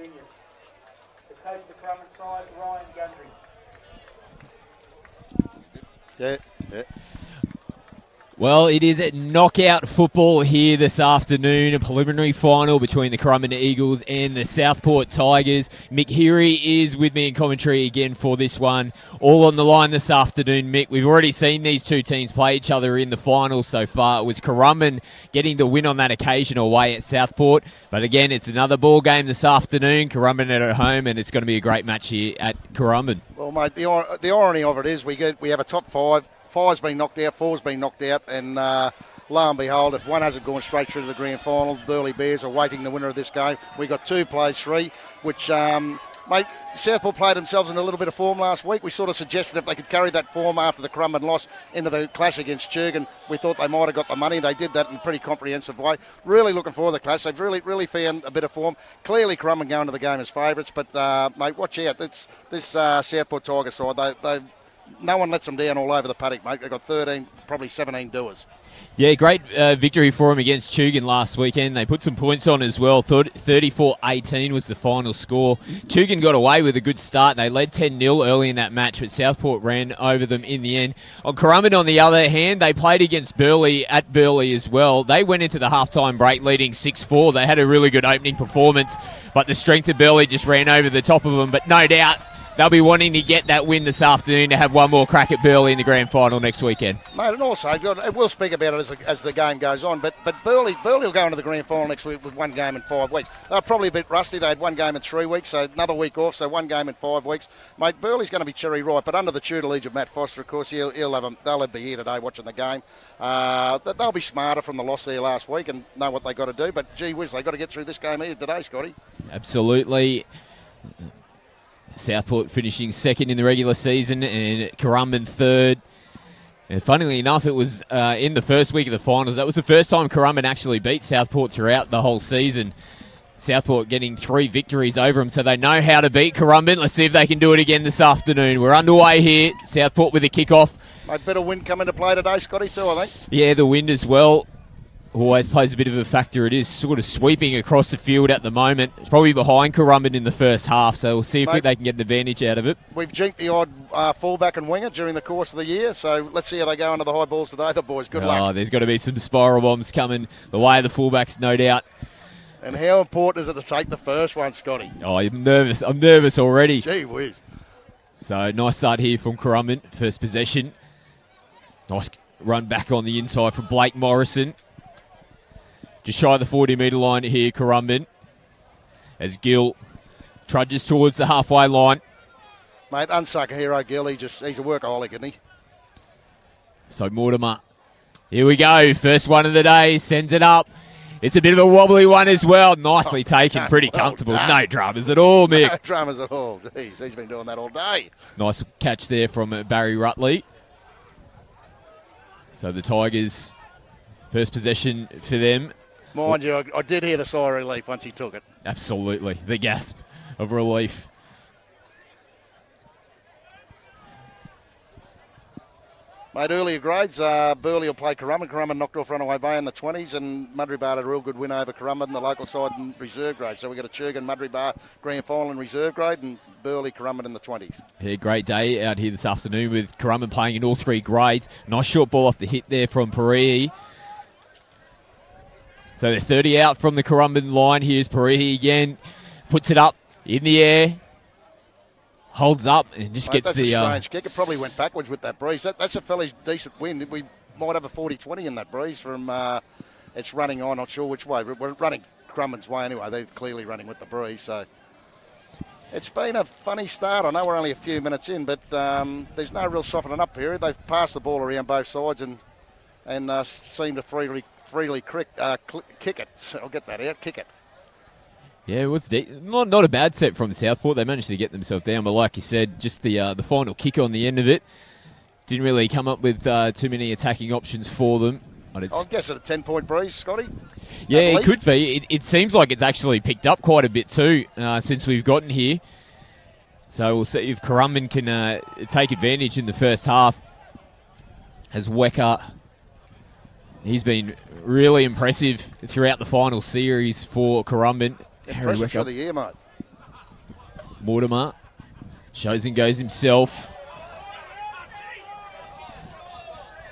The coach of the Currumbin side, Ryan Gundry. Yeah. Well, it is knockout football here this afternoon, a preliminary final between the Currumbin Eagles and the Southport Tigers. Mick Heary is with me in commentary again for this one. All on the line this afternoon, Mick. We've already seen these two teams play each other in the finals so far. It was Currumbin getting the win on that occasion away at Southport. But again, it's another ball game this afternoon. Currumbin at home, and it's going to be a great match here at Currumbin. Well, mate, the irony of it is we have a top five. Five's been knocked out, four's been knocked out, and lo and behold, if one hasn't gone straight through to the grand final, Burleigh Bears are waiting the winner of this game. We got 2 plays 3, which, mate, Southport played themselves in a little bit of form last week. We sort of suggested if they could carry that form after the Currumbin loss into the clash against Churgan, we thought they might have got the money. They did that in a pretty comprehensive way. Really looking forward to the clash. They've really found a bit of form. Clearly, Currumbin going to the game as favourites, but, mate, watch out. This Southport Tiger side, no one lets them down all over the paddock, mate. They've got 13, probably 17 doers. Yeah, great victory for them against Churgan last weekend. They put some points on as well. 34-18 was the final score. Churgan got away with a good start. They led 10-0 early in that match, but Southport ran over them in the end. On Currumbin, on the other hand, they played against Burleigh at Burleigh as well. They went into the halftime break leading 6-4. They had a really good opening performance, but the strength of Burleigh just ran over the top of them. But no doubt, they'll be wanting to get that win this afternoon to have one more crack at Burleigh in the grand final next weekend. Mate, and also, we'll speak about it as the game goes on, but Burleigh will go into the grand final next week with 1 game in 5 weeks. They're probably a bit rusty. They had 1 game in 3 weeks, so another week off, so 1 game in 5 weeks. Mate, Burleigh's going to be cherry ripe, but under the tutelage of Matt Foster, of course, they'll be here today watching the game. They'll be smarter from the loss there last week and know what they got to do, but gee whiz, they've got to get through this game here today, Scotty. Absolutely. Southport finishing second in the regular season and Currumbin third. And funnily enough, it was in the first week of the finals. That was the first time Currumbin actually beat Southport throughout the whole season. Southport getting 3 victories over them, so they know how to beat Currumbin. Let's see if they can do it again this afternoon. We're underway here. Southport with a kick-off. A bit of wind come into play today, Scotty, too, I think. Yeah, the wind as well always plays a bit of a factor. It is sort of sweeping across the field at the moment. It's probably behind Currumbin in the first half, so we'll see if they can get an advantage out of it. We've jinked the odd fullback and winger during the course of the year, so let's see how they go into the high balls today, the boys. Good luck. There's got to be some spiral bombs coming the way of the fullbacks, no doubt. And how important is it to take the first one, Scotty? Oh, I'm nervous. I'm nervous already. Gee whiz. So, nice start here from Currumbin. First possession. Nice run back on the inside from Blake Morrison. Just shy of the 40-metre line here, Currumbin. As Gill trudges towards the halfway line. Mate, unsuck hero Gill. He's a workaholic, isn't he? So Mortimer. Here we go. First one of the day. Sends it up. It's a bit of a wobbly one as well. Nicely taken. Pretty comfortable. No dramas at all, Mick. No dramas at all. Jeez, he's been doing that all day. Nice catch there from Barry Rutley. So the Tigers, first possession for them. Mind you, I did hear the sigh of relief once he took it. Absolutely. The gasp of relief. Mate, earlier grades, Burleigh will play Currumbin. Currumbin knocked off Runaway Bay in the 20s, and Mudgeeraba had a real good win over Currumbin, the local side in reserve grade. So we've got a Churgan Mudgeeraba grand final in reserve grade, and Burleigh Currumbin in the 20s. Yeah, great day out here this afternoon with Currumbin playing in all 3 grades. Nice short ball off the hit there from Parihi. So they're 30 out from the Currumbin line. Here's Parihi again. Puts it up in the air. Holds up and just gets that's the... That's a strange kick. It probably went backwards with that breeze. That's a fairly decent wind. We might have a 40-20 in that breeze from... it's running on, not sure which way. We're running Currumbin's way anyway. They're clearly running with the breeze, so... It's been a funny start. I know we're only a few minutes in, but there's no real softening up period. They've passed the ball around both sides and seem to freely kick it. So I'll get that out. Kick it. Yeah, it was not a bad set from Southport. They managed to get themselves down, but like you said, just the final kick on the end of it didn't really come up with too many attacking options for them. But I'll guess at a 10-point breeze, Scotty. Yeah, it could be. It seems like it's actually picked up quite a bit too since we've gotten here. So we'll see if Currumbin can take advantage in the first half. As Wecker, he's been really impressive throughout the final series for Currumbin. Impressive for the year, mate. Mortimer shows and goes himself.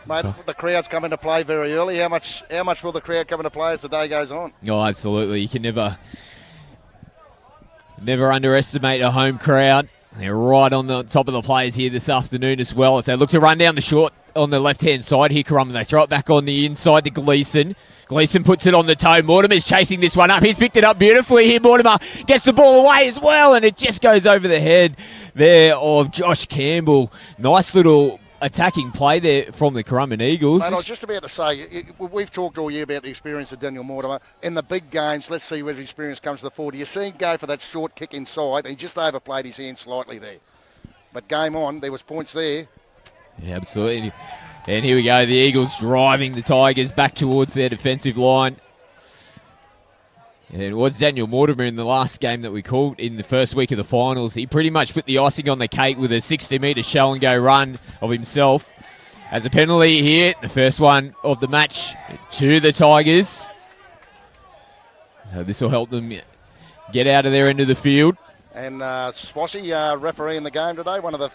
Mate, the crowd's come into play very early. How much will the crowd come into play as the day goes on? Oh, absolutely. You can never underestimate a home crowd. They're right on the top of the players here this afternoon as well as they look to run down the short on the left-hand side here, Currumbin. They throw it back on the inside to Gleeson. Gleeson puts it on the toe. Mortimer's chasing this one up. He's picked it up beautifully here. Mortimer gets the ball away as well, and it just goes over the head there of Josh Campbell. Nice little attacking play there from the Currumbin Eagles. Mate, I was just about to say, we've talked all year about the experience of Daniel Mortimer. In the big games, let's see where his experience comes to the fore. Do you see him go for that short kick inside? He just overplayed his hand slightly there. But game on, there was points there. Yeah, absolutely. And here we go, the Eagles driving the Tigers back towards their defensive line. And it was Daniel Mortimer in the last game that we called in the first week of the finals. He pretty much put the icing on the cake with a 60-metre show and go run of himself. As a penalty here, the first one of the match to the Tigers. So this will help them get out of their end of the field. And Swashy, referee in the game today, one of the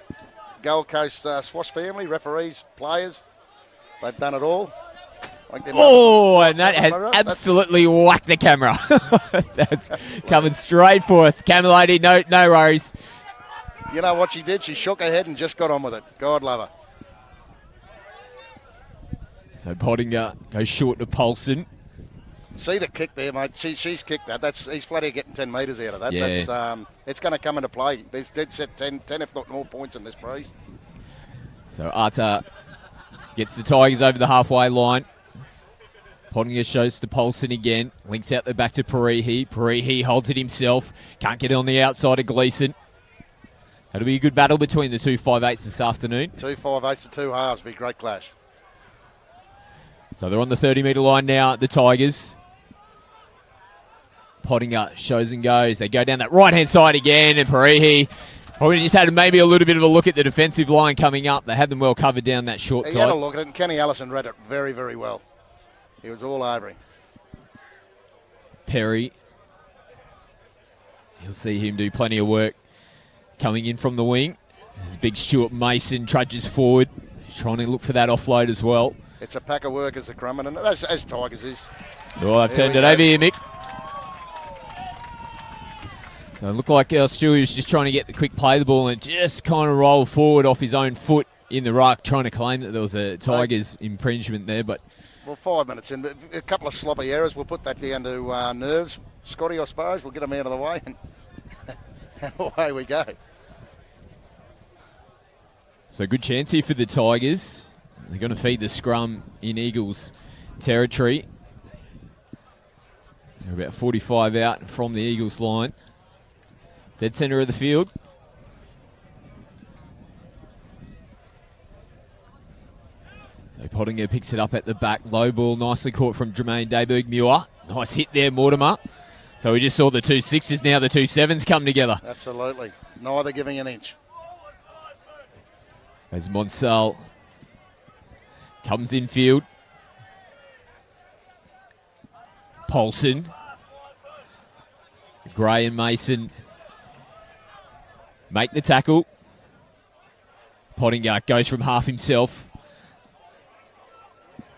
Gold Coast Swash family, referees, players. They've done it all. And that has absolutely whacked the camera. That's coming straight for us. Camelody, no worries. You know what she did? She shook her head and just got on with it. God love her. So Pottinger goes short to Paulson. See the kick there, mate. She's kicked that. He's flat out getting 10 metres out of that. Yeah. That's it's going to come into play. There's dead set 10 if not more points in this breeze. So Arta gets the Tigers over the halfway line. Pottinger shows to Paulson again. Links out the back to Parihi. Parihi holds it himself. Can't get it on the outside of Gleeson. That'll be a good battle between the two 5'8s this afternoon. 2 5'8s to 2 halves. Be a great clash. So they're on the 30-metre line now, the Tigers. Pottinger shows and goes. They go down that right-hand side again, and Parihi probably just had maybe a little bit of a look at the defensive line coming up. They had them well covered down that short He side. had a look at it, and Kenny Allison read it very, very well. He was all over him. Perry. You'll see him do plenty of work coming in from the wing. As big Stuart Mason trudges forward, trying to look for that offload as well. It's a pack of work as the Currumbin, and as Tigers is. Oh, I've turned it over here, Mick. So it looked like Stewie was just trying to get the quick play the ball and just kind of roll forward off his own foot in the ruck, trying to claim that there was a Tigers infringement there. But well, 5 minutes in, a couple of sloppy errors. We'll put that down to nerves. Scotty, I suppose. We'll get them out of the way, and away we go. So good chance here for the Tigers. They're going to feed the scrum in Eagles territory. They're about 45 out from the Eagles line. Dead centre of the field. So Pottinger picks it up at the back. Low ball nicely caught from Jermaine Dayberg-Muir. Nice hit there, Mortimer. So we just saw the 2 6s, now the 2 7s come together. Absolutely. Neither giving an inch. As Monsell comes in field. Paulson. Gray and Mason make the tackle. Pottinger goes from half himself.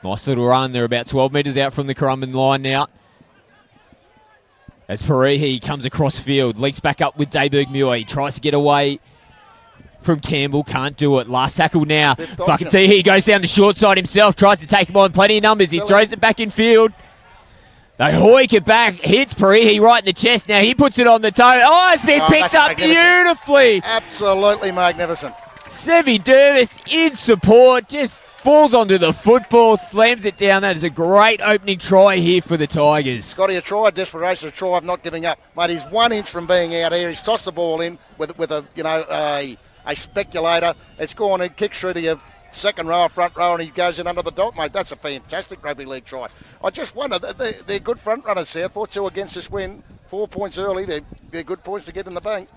Nice little run. They're about 12 metres out from the Currumbin line now. As Parihi comes across field, leaks back up with Dayberg-Muir. He tries to get away from Campbell, can't do it. Last tackle now. Fucking see, he goes down the short side himself, tries to take him on, plenty of numbers. He throws it back in field. They hoik it back, hits Parihi right in the chest. Now he puts it on the toe. Oh, it's been picked up beautifully. Absolutely magnificent. Sevi Dervis in support, just falls onto the football, slams it down. That is a great opening try here for the Tigers. Scotty, a try of desperation, a try of not giving up. Mate, he's 1 inch from being out here. He's tossed the ball in with a speculator. It's gone and kicks through to your second row, front row, and he goes in under the dot, mate. That's a fantastic rugby league try. I just wonder, they're good front runners, Southport, 2 against this win. 4 points early. They're good points to get in the bank.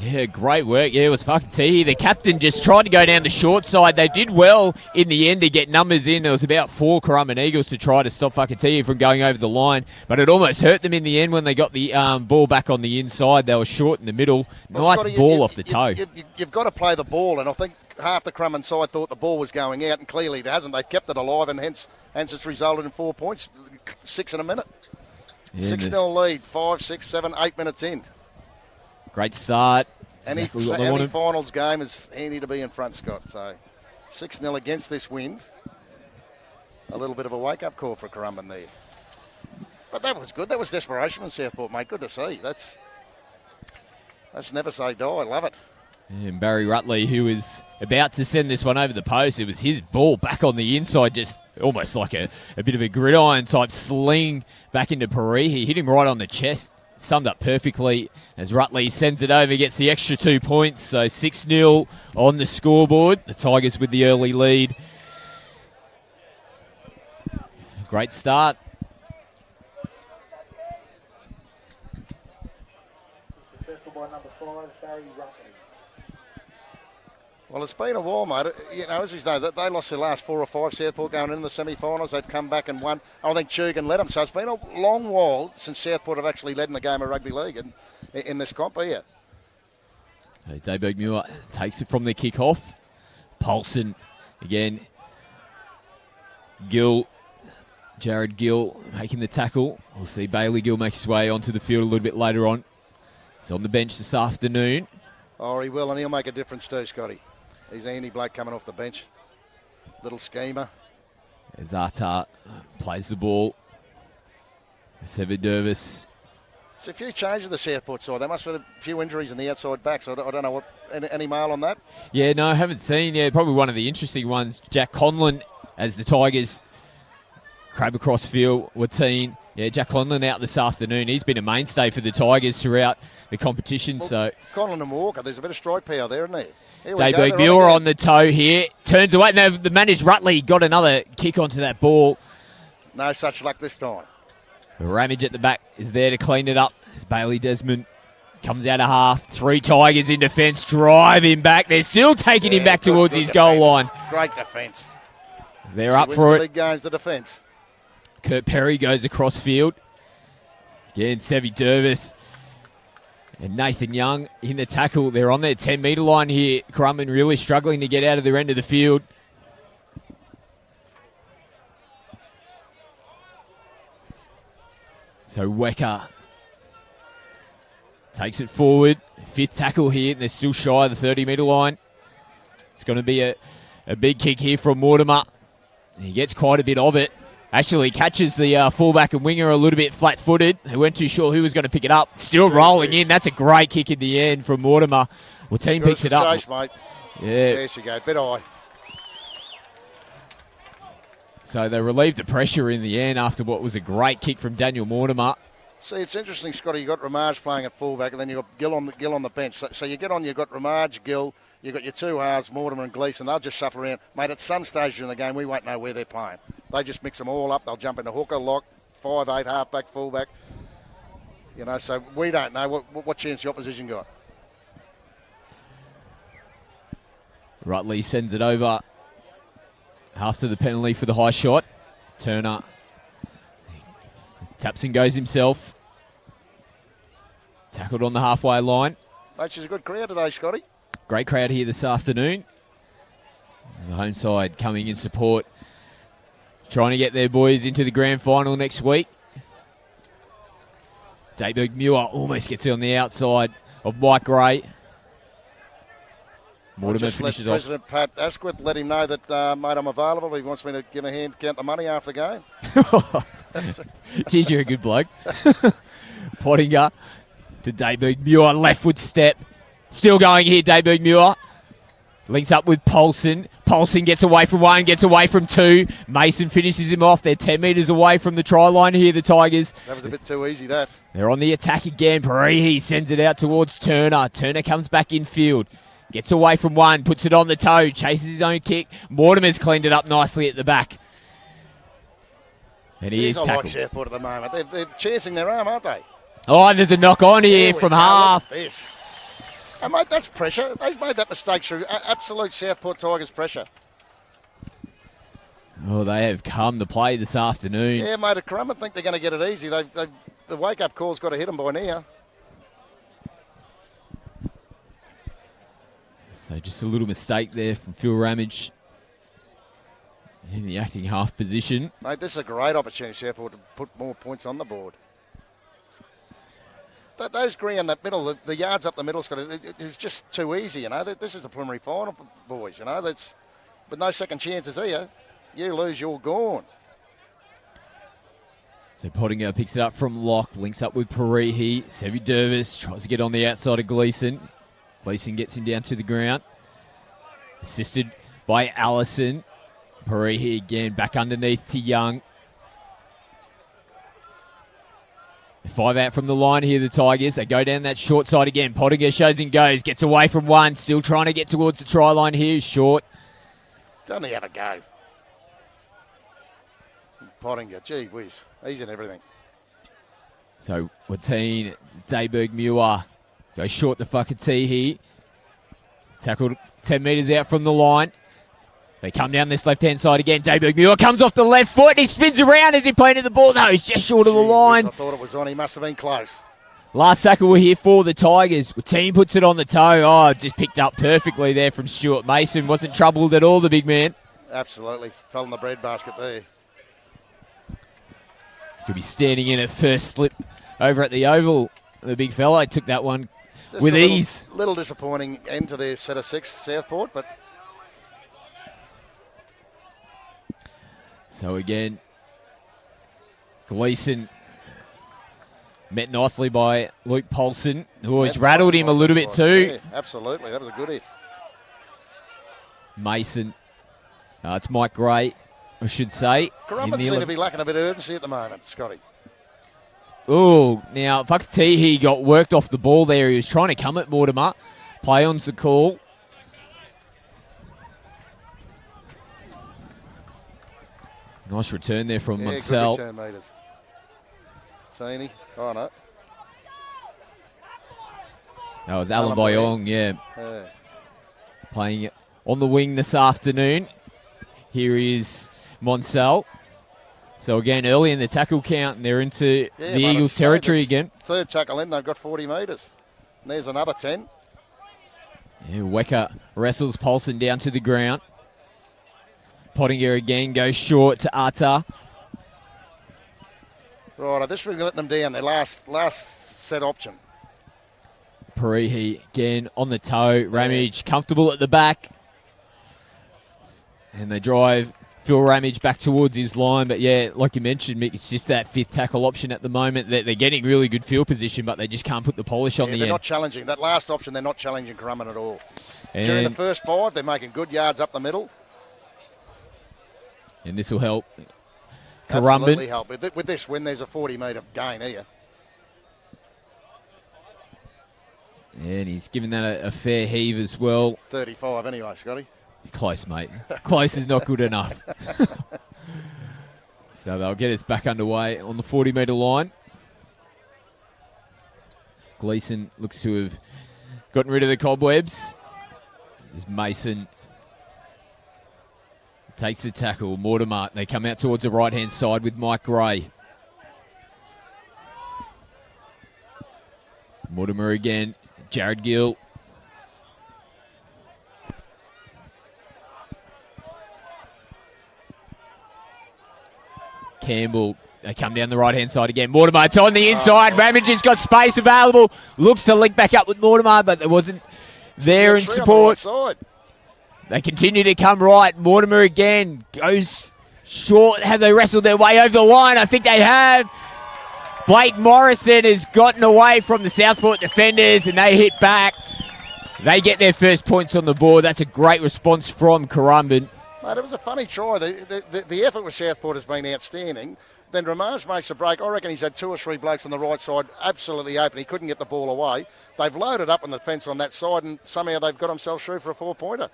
Yeah, great work. Yeah, it was fucking tea. The captain just tried to go down the short side. They did well in the end to get numbers in. There was about 4 Currumbin Eagles to try to stop fucking tea from going over the line, but it almost hurt them in the end when they got the ball back on the inside. They were short in the middle. Nice Scotty, ball off the toe. You've got to play the ball, and I think half the Currumbin side thought the ball was going out, and clearly it hasn't. They've kept it alive, and hence it's resulted in 4 points, 6 in a minute. Yeah, 6-0 lead, 5, 6, 7, 8 minutes in. Great start. Any finals game is handy to be in front, Scott. So 6-0 against this wind. A little bit of a wake-up call for Currumbin there. But that was good. That was desperation from Southport, mate. Good to see. That's never say die. Love it. And Barry Rutley, who was about to send this one over the post, it was his ball back on the inside, just almost like a bit of a gridiron type sling back into Paree. He hit him right on the chest. Summed up perfectly as Rutley sends it over, gets the extra 2 points. So 6-0 on the scoreboard. The Tigers with the early lead. Great start. Successful by number 5, Barry Rutley. Well, it's been a while, mate. You know, as we know, that they lost their last 4 or 5, Southport going into the semi-finals. They've come back and won. I think Chugan led them. So it's been a long while since Southport have actually led in the game of rugby league in this comp here. Dayberg Muir takes it from the kick-off. Paulson again. Jared Gill making the tackle. We'll see Bailey Gill make his way onto the field a little bit later on. He's on the bench this afternoon. Oh, he will, and he'll make a difference too, Scotty. He's a handy bloke coming off the bench. Little schemer. Zata plays the ball. Sever Dervis. There's a few changes to the Southport side. They must have had a few injuries in the outside backs. I don't know any mail on that. Yeah, no, I haven't seen. Yeah, probably one of the interesting ones. Jack Conlon as the Tigers crab across field. Watine. Yeah, Jack Conlon out this afternoon. He's been a mainstay for the Tigers throughout the competition. So Conlon and Walker, there's a bit of strike power there, isn't there? Dayberg Muir on the toe here. Turns away. Now the managed Rutley got another kick onto that ball. No such luck this time. Ramage at the back is there to clean it up. As Bailey Desmond comes out of half. 3 Tigers in defence. Drive him back. They're still taking him back towards his goal line. Great defence. They're up for it. Big games, the defence. Kurt Perry goes across field. Again, Sevi Dervis and Nathan Young in the tackle. They're on their 10-metre line here. Currumbin really struggling to get out of their end of the field. So Wecker takes it forward. 5th tackle here, and they're still shy of the 30-metre line. It's going to be a big kick here from Mortimer. He gets quite a bit of it. Actually catches the fullback and winger a little bit flat-footed. They weren't too sure who was going to pick it up. Still rolling in. That's a great kick in the end from Mortimer. Well, team picks it up. Chase, mate. Yeah. There she goes. Bit high. So they relieved the pressure in the end after what was a great kick from Daniel Mortimer. See, it's interesting, Scotty. You got Ramage playing at fullback, and then you got Gill on the bench. So you get on. You got Ramage, Gill. You got your 2 halves, Mortimer and Gleeson. They'll just shuffle around, mate. At some stage in the game, we won't know where they're playing. They just mix them all up. They'll jump into hooker, lock, 5'8", halfback, fullback. You know, so we don't know what chance the opposition got. Rutley sends it over after the penalty for the high shot. Turner taps and goes himself. Tackled on the halfway line. Mate, she's a good crowd today, Scotty. Great crowd here this afternoon. The home side coming in support. Trying to get their boys into the grand final next week. Dayberg Muir almost gets it on the outside of Mike Gray. Mortimer finishes off. President Pat Asquith let him know that, mate, I'm available. He wants me to give a hand, count the money after the game. Geez, you're a good bloke. Pottinger to Dayberg Muir, left foot step. Still going here, Dayberg Muir. Links up with Paulson. Paulson gets away from 1, gets away from 2. Mason finishes him off. They're 10 metres away from the try line here, the Tigers. That was a bit too easy, that. They're on the attack again. Parehe sends it out towards Turner. Turner comes back in field. Gets away from 1, puts it on the toe, chases his own kick. Mortimer's cleaned it up nicely at the back. And he is tackled. I like Southport at the moment. They're chancing their arm, aren't they? Oh, there's a knock on here from half. And mate, that's pressure. They've made that mistake through absolute Southport Tigers pressure. Oh, they have come to play this afternoon. Yeah, mate, at Currumbin think they're going to get it easy. The wake-up call's got to hit them by now. So just a little mistake there from Phil Ramage in the acting half position. Mate, this is a great opportunity, Southport, to put more points on the board. Those ground, that middle, the yards up the middle, it's just too easy, you know. This is the preliminary final, boys, you know. With no second chances here. You lose, you're gone. So Pottinger picks it up from Locke, links up with Parihi. Sevi Dervis tries to get on the outside of Gleeson. Gleeson gets him down to the ground. Assisted by Allison. Parihi again back underneath to Young. 5 out from the line here, the Tigers. They go down that short side again. Pottinger shows and goes. Gets away from one. Still trying to get towards the try line here. Short. Doesn't he have a go? Pottinger, gee whiz. He's in everything. So Watine, Dayberg Muir goes short to Whakatihi. Tackled 10 metres out from the line. They come down this left-hand side again. Dayberg Muir comes off the left foot. He spins around as he planted the ball. No, he's just short of the line. I thought it was on. He must have been close. Last tackle here for the Tigers. Watine puts it on the toe. Oh, just picked up perfectly there from Stuart Mason. Wasn't troubled at all, the big man. Absolutely. Fell in the breadbasket there. Could be standing in at first slip over at the oval. The big fella took that one Just with a ease. Little disappointing end to their set of 6, Southport, but... So again, Gleeson met nicely by Luke Paulson, who has rattled him a little bit too. Yeah, absolutely, that was a good hit. Mason. It's Mike Gray, I should say. Currumbin seem to be lacking a bit of urgency at the moment, Scotty. Oh, now Whakatihi got worked off the ball there. He was trying to come at Mortimer. Play on's the call. Nice return there from Munsell. Good return meters. Teeny. Oh, no. That was Alan Bayong, yeah. Playing on the wing this afternoon. Here is Monsell. So again, early in the tackle count, and they're into the Eagles' territory again. Third tackle in, they've got 40 metres. And there's another 10. Yeah, Wecker wrestles Paulson down to the ground. Pottinger again goes short to Atta. Right, this really letting them down. Their last set option. Parihi again on the toe. Ramage comfortable at the back. And they drive Phil Ramage back towards his line. But yeah, like you mentioned, Mick, it's just that fifth tackle option at the moment. They're getting really good field position, but they just can't put the polish on the end. They're not challenging. That last option, they're not challenging Currumbin at all. And during the first 5, they're making good yards up the middle. And this will help Absolutely Currumbin. help. With this win, there's a 40-metre gain here. And he's given that a fair heave as well. 35 anyway, Scotty. Close, mate. Close is not good enough. So they'll get us back underway on the 40-metre line. Gleeson looks to have gotten rid of the cobwebs. As Mason takes the tackle. Mortimer, they come out towards the right-hand side with Mike Gray. Mortimer again. Jared Gill. Campbell, they come down the right-hand side again. Mortimer, it's on the inside. Ramage has got space available. Looks to link back up with Mortimer, but there wasn't there in support. They continue to come right. Mortimer again goes short. Have they wrestled their way over the line? I think they have. Blake Morrison has gotten away from the Southport defenders, and they hit back. They get their first points on the board. That's a great response from Currumbin. Mate, it was a funny try. The effort with Southport has been outstanding. Then Ramage makes a break. I reckon he's had 2 or 3 blokes on the right side absolutely open. He couldn't get the ball away. They've loaded up on the fence on that side, and somehow they've got themselves through for a 4-pointer.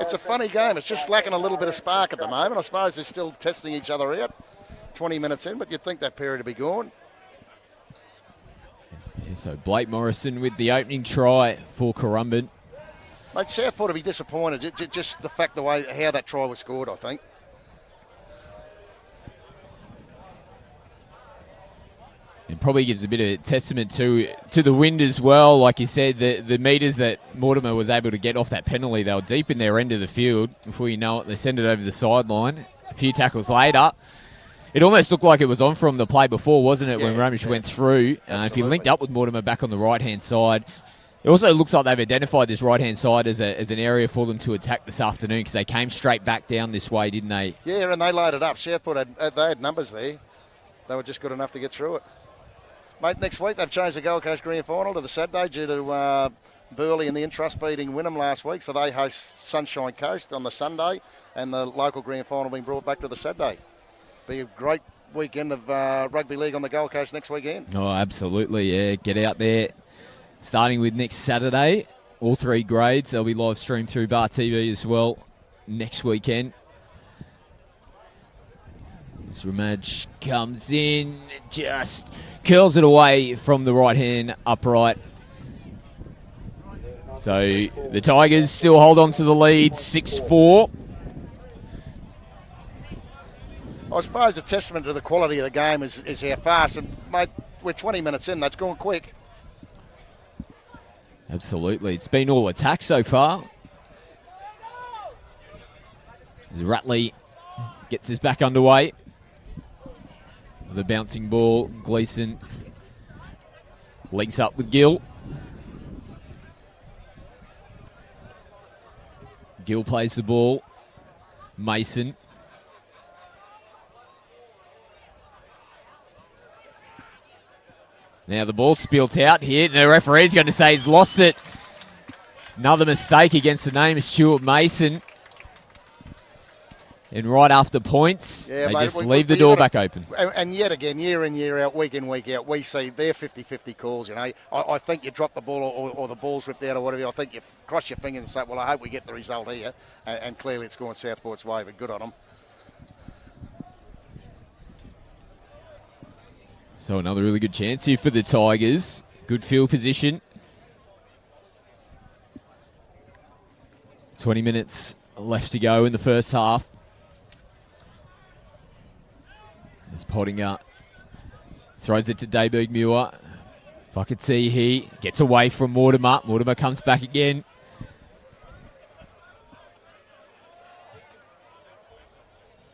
It's a funny game. It's just lacking a little bit of spark at the moment. I suppose they're still testing each other out 20 minutes in, but you'd think that period would be gone. So Blake Morrison with the opening try for Currumbin. Mate, Southport will be disappointed. Just the fact, how that try was scored, I think. It probably gives a bit of testament to the wind as well. Like you said, the metres that Mortimer was able to get off that penalty, they were deep in their end of the field. Before you know it, they send it over the sideline. A few tackles later. It almost looked like it was on from the play before, wasn't it, when Ramesh went through? If he linked up with Mortimer back on the right-hand side. It also looks like they've identified this right-hand side as an area for them to attack this afternoon because they came straight back down this way, didn't they? Yeah, and they loaded up. Southport they had numbers there. They were just good enough to get through it. Mate, next week they've changed the Gold Coast Grand Final to the Saturday due to Burleigh and the Intrust beating Wynnum last week, so they host Sunshine Coast on the Sunday, and the local Grand Final being brought back to the Saturday. Be a great weekend of rugby league on the Gold Coast next weekend. Oh, absolutely, yeah. Get out there. Starting with next Saturday, all 3 grades. They'll be live streamed through Bar TV as well next weekend. As Ramaj comes in, just curls it away from the right-hand upright. So the Tigers still hold on to the lead, 6-4. I suppose a testament to the quality of the game is how fast. And, mate, we're 20 minutes in. That's gone quick. Absolutely. It's been all attack so far. As Ratley gets us back underway. The bouncing ball. Gleeson links up with Gill. Gill plays the ball. Mason. Now the ball's spilt out here. The referee's going to say he's lost it. Another mistake against the name of Stuart Mason. And right after points, they just leave the door back open. And yet again, year in, year out, week in, week out, we see their 50-50 calls. You know, I think you drop the ball or the ball's ripped out or whatever. I think you cross your fingers and say, well, I hope we get the result here. And clearly it's gone Southport's way, but good on them. So another really good chance here for the Tigers. Good field position. 20 minutes left to go in the first half. As Pottinger throws it to Dayberg Muir. Fakatsi he gets away from Mortimer. Mortimer comes back again.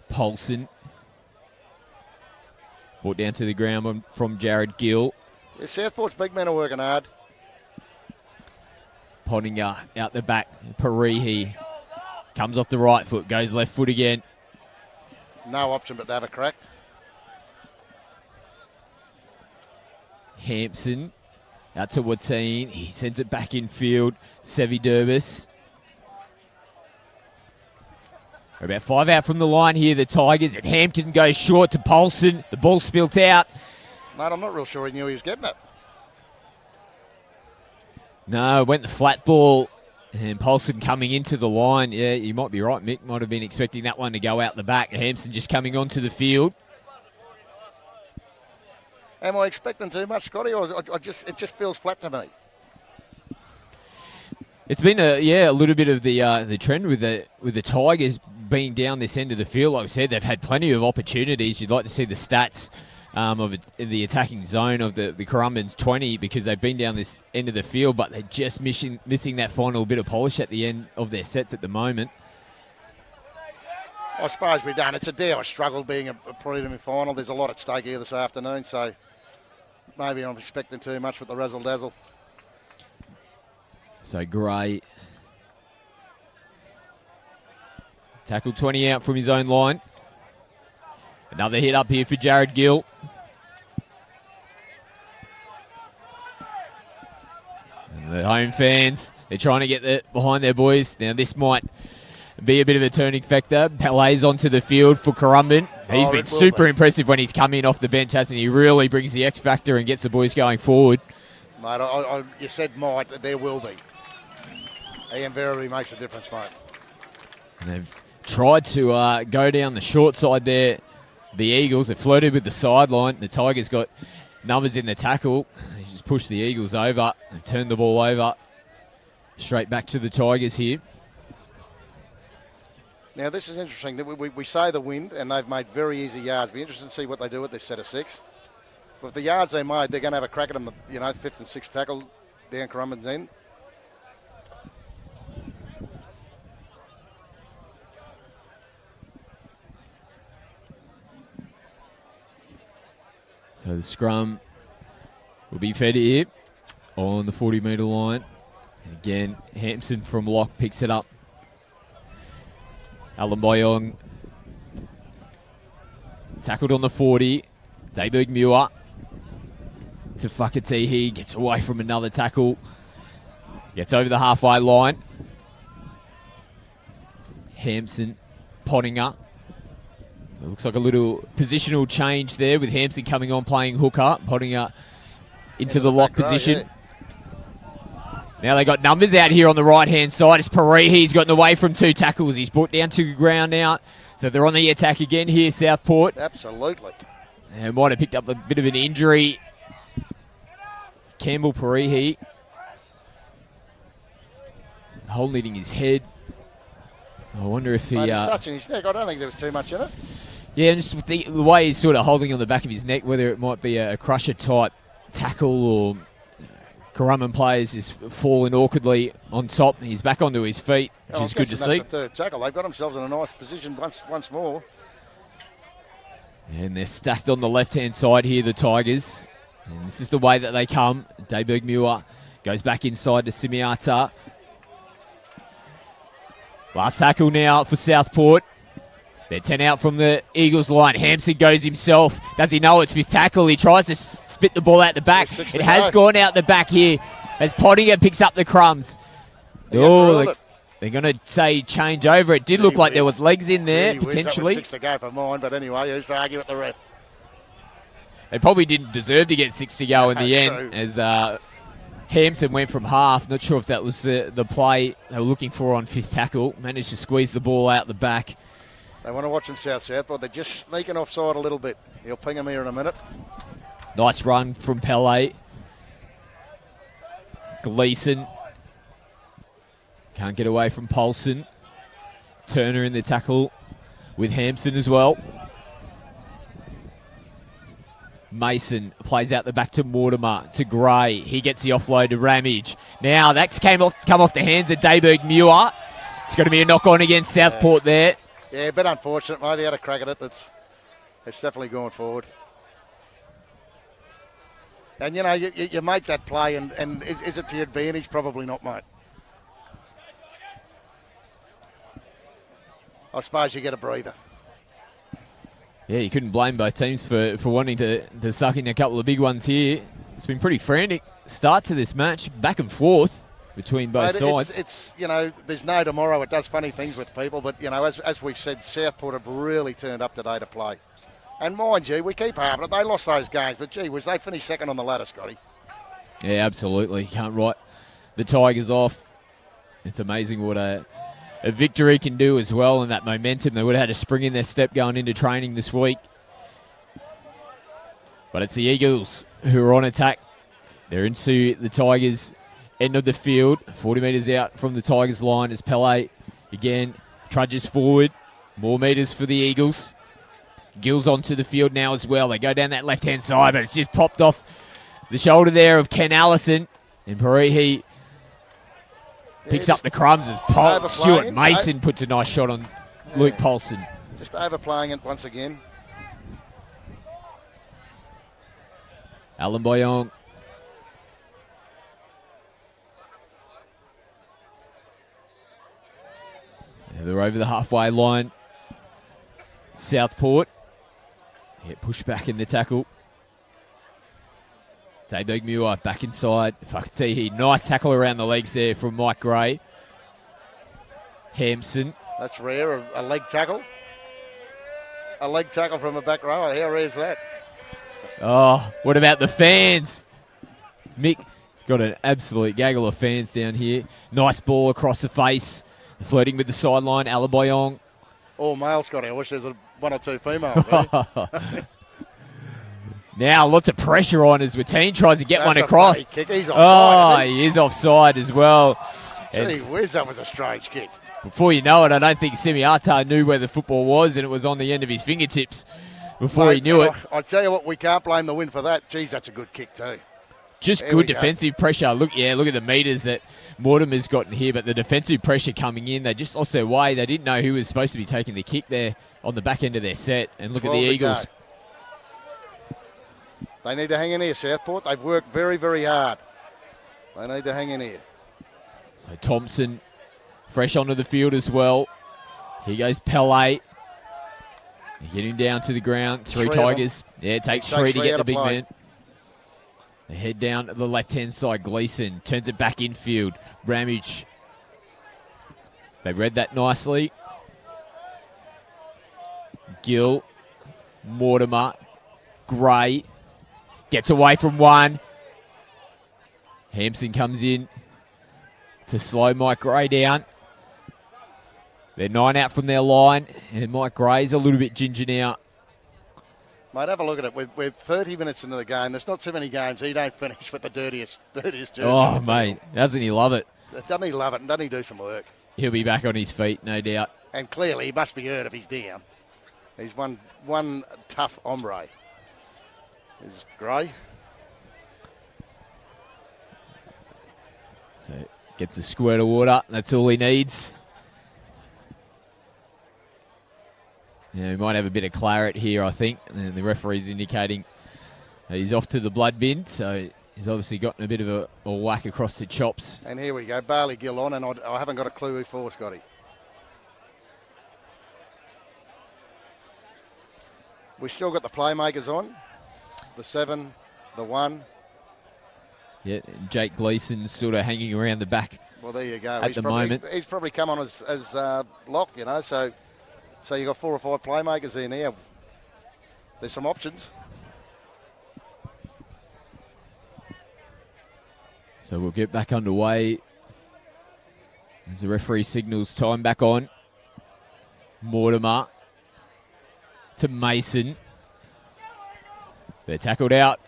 Paulson. Brought down to the ground from Jared Gill. Yeah, Southport's big men are working hard. Pottinger out the back. Parihi comes off the right foot, goes left foot again. No option but to have a crack. Hampson out to Watine. He sends it back in field. Sevi Durbis. We're about 5 out from the line here, the Tigers. And Hampton goes short to Paulson. The ball spilt out. Mate, I'm not real sure he knew he was getting it. No, went the flat ball. And Paulson coming into the line. Yeah, you might be right, Mick. Might have been expecting that one to go out the back. Hampson just coming onto the field. Am I expecting too much, Scotty, or it just feels flat to me? It's been a little bit of the trend with the Tigers being down this end of the field. Like I said, they've had plenty of opportunities. You'd like to see the stats of the attacking zone of the Currumbin's 20 because they've been down this end of the field, but they're just missing that final bit of polish at the end of their sets at the moment. I suppose we've done. It's a dare struggle being a preliminary final. There's a lot at stake here this afternoon, so maybe I'm expecting too much with the razzle-dazzle. So Gray tackled 20 out from his own line. Another hit up here for Jared Gill. And the home fans, they're trying to get behind their boys. Now this might be a bit of a turning factor. Pele's onto the field for Currumbin. He's been super impressive when he's come in off the bench, hasn't he? Really brings the X factor and gets the boys going forward. Mate, you said might, there will be. He invariably makes a difference, mate. And they've tried to go down the short side there. The Eagles have flirted with the sideline. The Tigers got numbers in the tackle. He just pushed the Eagles over and turned the ball over. Straight back to the Tigers here. Now, this is interesting. That we say the wind, and they've made very easy yards. Be interested to see what they do with this set of 6. With the yards they made, they're going to have a crack at them, 5th and 6th tackle down Currumbin's end. So the scrum will be fed here on the 40-metre line. And again, Hampson from lock picks it up. Alan Boyong tackled on the 40. Dayberg Muir to Whakatihi. Gets away from another tackle. Gets over the halfway line. Hampson, Pottinger. So it looks like a little positional change there with Hampson coming on playing hooker. Pottinger into the lock position. Yeah. Now they got numbers out here on the right-hand side. It's Paree. He's gotten away from 2 tackles. He's brought down to the ground now. So they're on the attack again here, Southport. Absolutely. And might have picked up a bit of an injury. Campbell Paree. Hole hitting his head. I wonder if he... He's touching his neck. I don't think there was too much in it. Yeah, just with the way he's sort of holding on the back of his neck, whether it might be a crusher-type tackle or... Currumbin players is falling awkwardly on top. He's back onto his feet, which is good to see. That's the 3rd tackle. They've got themselves in a nice position once more. And they're stacked on the left-hand side here, the Tigers. And this is the way that they come. Dayberg Muir goes back inside to Simiata. Last tackle now for Southport. They're 10 out from the Eagles line. Hampson goes himself. Does he know it's 5th tackle? He tries to spit the ball out the back. It has gone out the back here as Pottinger picks up the crumbs. They're going to say change over. It did look like there was legs in there, potentially. That was 6 to go for mine, but anyway, who's to argue with the ref? They probably didn't deserve to get 6 to go in the end as Hampson went from half. Not sure if that was the play they were looking for on 5th tackle. Managed to squeeze the ball out the back. They want to watch them Southport. They're just sneaking offside a little bit. He'll ping them here in a minute. Nice run from Pele. Gleeson. Can't get away from Paulson. Turner in the tackle with Hampson as well. Mason plays out the back to Mortimer, to Gray. He gets the offload to Ramage. Now that's come off the hands of Dayberg Muir. It's going to be a knock on against Southport there. Yeah, a bit unfortunate, mate. He had a crack at it. It's definitely going forward. And, you make that play, and is it to your advantage? Probably not, mate. I suppose you get a breather. Yeah, you couldn't blame both teams for wanting to suck in a couple of big ones here. It's been pretty frantic start to this match, back and forth between both sides. It's there's no tomorrow. It does funny things with people, but, as we've said, Southport have really turned up today to play. And mind you, we keep harping it. They lost those games, but, gee whiz, they finished 2nd on the ladder, Scotty. Yeah, absolutely. Can't write the Tigers off. It's amazing what a victory can do as well, and that momentum. They would have had a spring in their step going into training this week. But it's the Eagles who are on attack. They're into the Tigers' end of the field. 40 metres out from the Tigers' line as Pele again trudges forward. More metres for the Eagles. Gill's onto the field now as well. They go down that left-hand side, but it's just popped off the shoulder there of Ken Allison. And Parehe picks up the crumbs as Stuart Mason puts a nice shot on Luke Paulson. Just overplaying it once again. Alan Boyong. They're over the halfway line. Southport. Yeah, push back in the tackle. Dayberg Muir back inside. Whakatihi. Nice tackle around the legs there from Mike Gray. Hampson. That's rare, a leg tackle. A leg tackle from a back row. How rare is that? Oh, what about the fans? Mick got an absolute gaggle of fans down here. Nice ball across the face. Flirting with the sideline. Alaboyong. All male, Scotty. I wish there's one or two females. Eh? Now lots of pressure on as Watine tries to get That's one a across. funny kick. He's offside, Oh, isn't he is offside as well. Gee whiz, that was a strange kick. Before you know it, I don't think Semiata knew where the football was, and it was on the end of his fingertips before he knew it. I tell you what, we can't blame the win for that. Geez, that's a good kick too. Just There good we go. defensive pressure. Look at the meters that Mortimer's gotten here, but the defensive pressure coming in, they just lost their way. They didn't know who was supposed to be taking the kick there on the back end of their set. And look at the 12 to Eagles. go. They need to hang in here, Southport. They've worked very, very hard. They need to hang in here. So Thompson fresh onto the field as well. Here goes Pele. They get him down to the ground. Three Three of them. Tigers. Yeah, it takes three to three get out the of big play. man. They head down to the left-hand side. Gleeson turns it back infield. Ramage. They read that nicely. Gill. Mortimer. Gray. Gets away from one. Hampson comes in to slow Mike Gray down. They're 9 out from their line, and Mike Gray's a little bit ginger now. Mate, have a look at it. We're 30 minutes into the game. There's not too many games he don't finish with the dirtiest jersey. Oh, on the mate, doesn't he love it? field. Doesn't he love it? And doesn't he do some work? He'll be back on his feet, no doubt. And clearly he must be hurt if he's down. He's one tough hombre. Is Gray. So gets a squirt of water. That's all he needs. Yeah, he might have a bit of claret here, I think. And the referee's indicating that he's off to the blood bin. So he's obviously gotten a bit of a whack across the chops. And here we go. Barley Gill on, and I haven't got a clue who for, Scotty. We still got the playmakers on. The 7, the 1. Yeah, and Jake Gleeson's sort of hanging around the back. Well, there you go. At the moment. He's probably come on as lock, you know, so you've got 4 or 5 playmakers in here. There's some options. So we'll get back underway as the referee signals time back on. Mortimer to Mason. They're tackled out.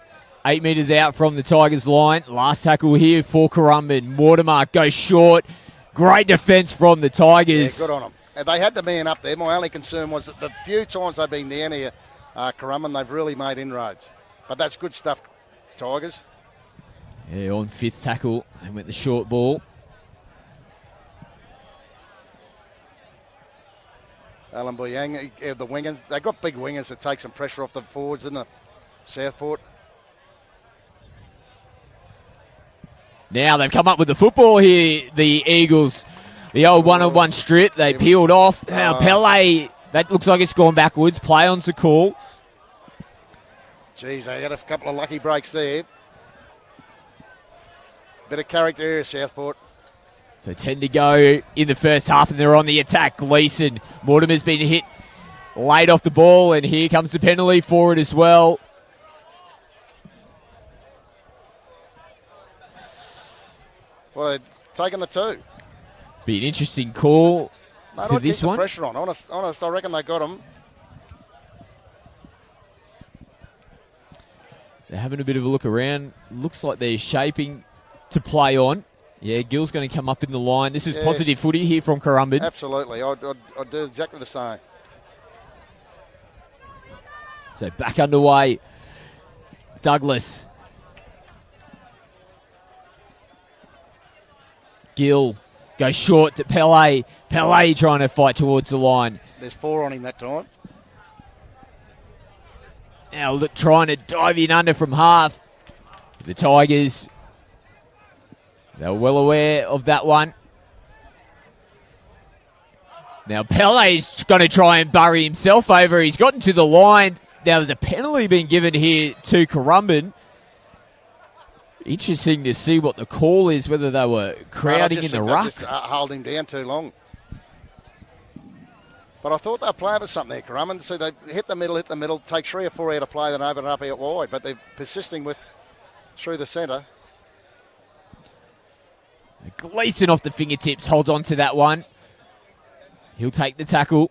8 metres out from the Tigers' line. Last tackle here for Currumbin. Mortimer goes short. Great defence from the Tigers. Yeah, good on them. And they had the man up there. My only concern was that the few times they've been down here, Currumbin, they've really made inroads. But that's good stuff, Tigers. Yeah, on 5th tackle. And went the short ball. Alan Boyang, the wingers. They've got big wingers that take some pressure off the forwards, didn't they? Southport. Now they've come up with the football here, the Eagles. The old one-on-one strip. They peeled off. Now Pele, that looks like it's gone backwards. Play on's the call. Geez, they had a couple of lucky breaks there. Bit of character here, Southport. So 10 to go in the first half, and they're on the attack. Gleeson. Mortimer's been hit late off the ball, and here comes the penalty for it as well. Well, they're taking the 2. Be an interesting call Mate, for I'd this keep the one. pressure on. Honest, I reckon they got him. They're having a bit of a look around. Looks like they're shaping to play on. Yeah, Gill's going to come up in the line. This is positive footy here from Currumbin. Absolutely. I'd do exactly the same. So back underway. Douglas. Gill goes short to Pele. Pele trying to fight towards the line. There's 4 on him that time. Now trying to dive in under from half. The Tigers, they're well aware of that one. Now Pele's going to try and bury himself over. He's gotten to the line. Now there's a penalty being given here to Currumbin. Interesting to see what the call is, whether they were crowding in the ruck. Just hold him down too long. But I thought they were playing for something there, Currumbin. So they hit the middle, take 3 or 4 out of play, then open it up out wide. But they're persisting with through the centre. Gleeson off the fingertips, holds on to that one. He'll take the tackle.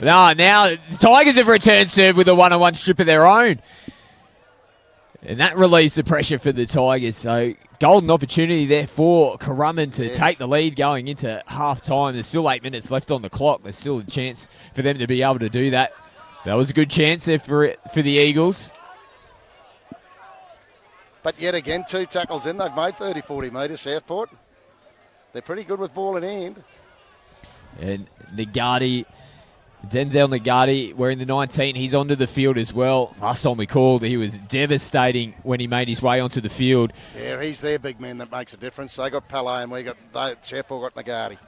But now the Tigers have returned serve with a one-on-one strip of their own. And that relieves the pressure for the Tigers. So golden opportunity there for Currumbin to take the lead going into half-time. There's still 8 minutes left on the clock. There's still a chance for them to be able to do that. That was a good chance there for the Eagles. But yet again, 2 tackles in. They've made 30, 40 metres, Southport. They're pretty good with ball in hand. And Denzel Nagati wearing the 19. He's onto the field as well. Last time we called, he was devastating when he made his way onto the field. Yeah, he's their big man that makes a difference. They got Pele and Southport got Nagati.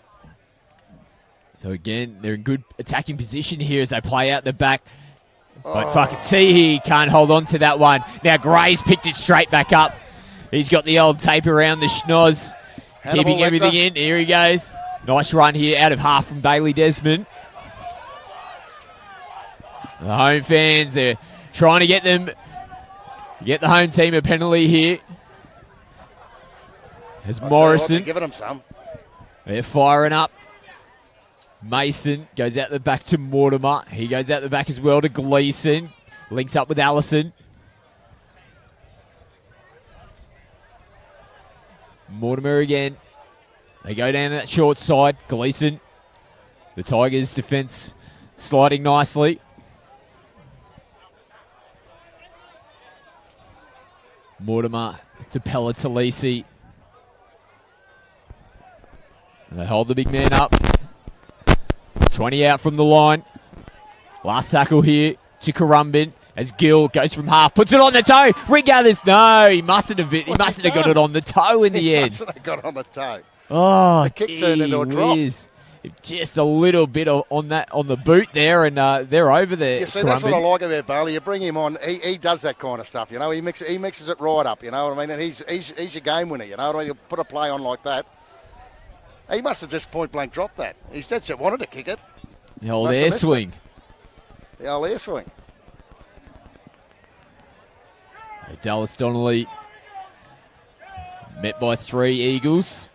So again, they're in good attacking position here as they play out the back. But fucking he can't hold on to that one. Now Gray's picked it straight back up. He's got the old tape around the schnoz, keeping everything in. Here he goes. Nice run here out of half from Bailey Desmond. The home fans, they're trying to get the home team a penalty here. As Morrison, giving them some. They're firing up. Mason goes out the back to Mortimer. He goes out the back as well to Gleeson. Links up with Allison. Mortimer again. They go down that short side. Gleeson. The Tigers' defence sliding nicely. Mortimer to Pella Talisi. And they hold the big man up. 20 out from the line. Last tackle here to Currumbin as Gill goes from half, puts it on the toe. Regathers. No, he mustn't have got it on the toe in the end. Mustn't have got it on the toe. Oh, the kick turned into a drop. Just a little bit on the boot there, and they're over there. You see, that's what I like about Bailey. You bring him on, he does that kind of stuff. You know, he mixes it right up. You know what I mean? And he's your game winner. You know what I mean? You put a play on like that. He must have just point blank dropped that. He's dead set wanted to kick it. The old air swing. The old air swing. Dallas Donnelly met by 3 Eagles.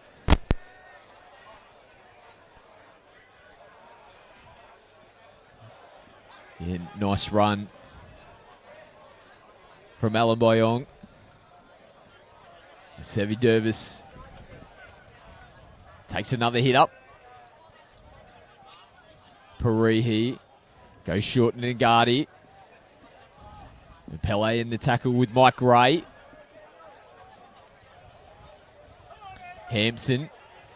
Yeah, nice run from Alan Boyong. Sevi Dervis takes another hit up. Parihi goes short and Nagati. Pele in the tackle with Mike Gray. Hampson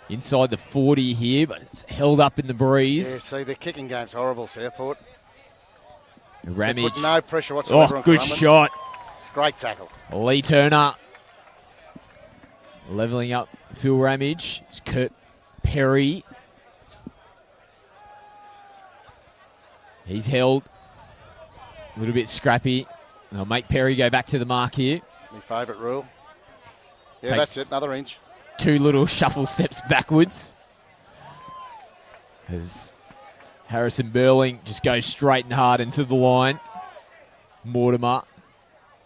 inside the 40 here, but it's held up in the breeze. Yeah, see, the kicking game's horrible, Southport. Ramage. Put no pressure whatsoever on good Currumbin. shot. Great tackle. Lee Turner levelling up Phil Ramage. It's Kurt Perry. He's held a little bit scrappy. They'll make Perry go back to the mark here. My favourite rule. Yeah, that's it. Another inch. 2 little shuffle steps backwards. As Harrison Burling just goes straight and hard into the line. Mortimer.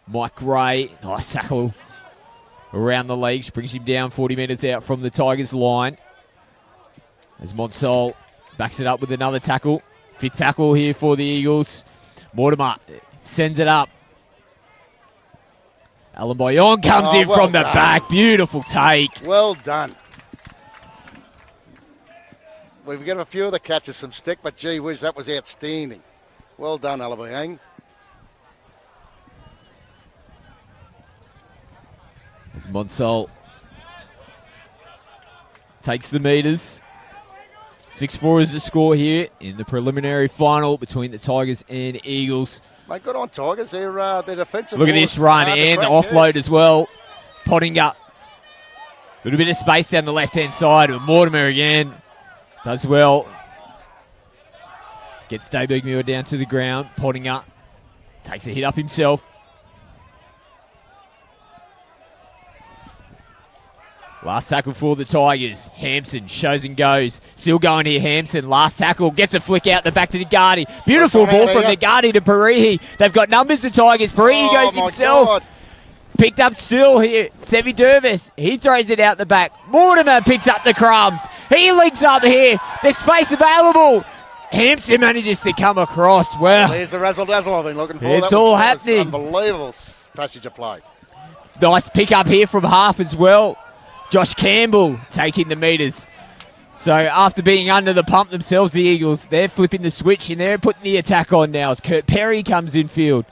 Mike Gray. Nice tackle around the legs. Brings him down 40 metres out from the Tigers' line. As Monsol backs it up with another tackle. 5th tackle here for the Eagles. Mortimer sends it up. Alan Boyon comes in from the back. Beautiful take. Well done. We've got a few of the catches some stick, but gee whiz, that was outstanding. Well done, Alan Boyon. As Monsol takes the metres. 6-4 is the score here in the preliminary final between the Tigers and Eagles. Mate, good on Tigers. They're defensive. Look at this run and the offload as well. Potting up. A little bit of space down the left-hand side. But Mortimer again does well. Gets Dayberg Muir down to the ground. Potting up. Takes a hit up himself. Last tackle for the Tigers. Hampson shows and goes. Still going here, Hampson. Last tackle. Gets a flick out the back to Nagati. Beautiful ball from Nagati to Parihi. They've got numbers, the Tigers. Parihi goes himself. God. Picked up still here. Sevi Dervis. He throws it out the back. Mortimer picks up the crumbs. He links up here. There's space available. Hampson manages to come across. Well, there's the razzle-dazzle I've been looking for. It's all happening. Unbelievable. passage of play. Nice pick up here from half as well. Josh Campbell taking the meters. So after being under the pump themselves, the Eagles, they're flipping the switch and they're putting the attack on now as Kurt Perry comes in field.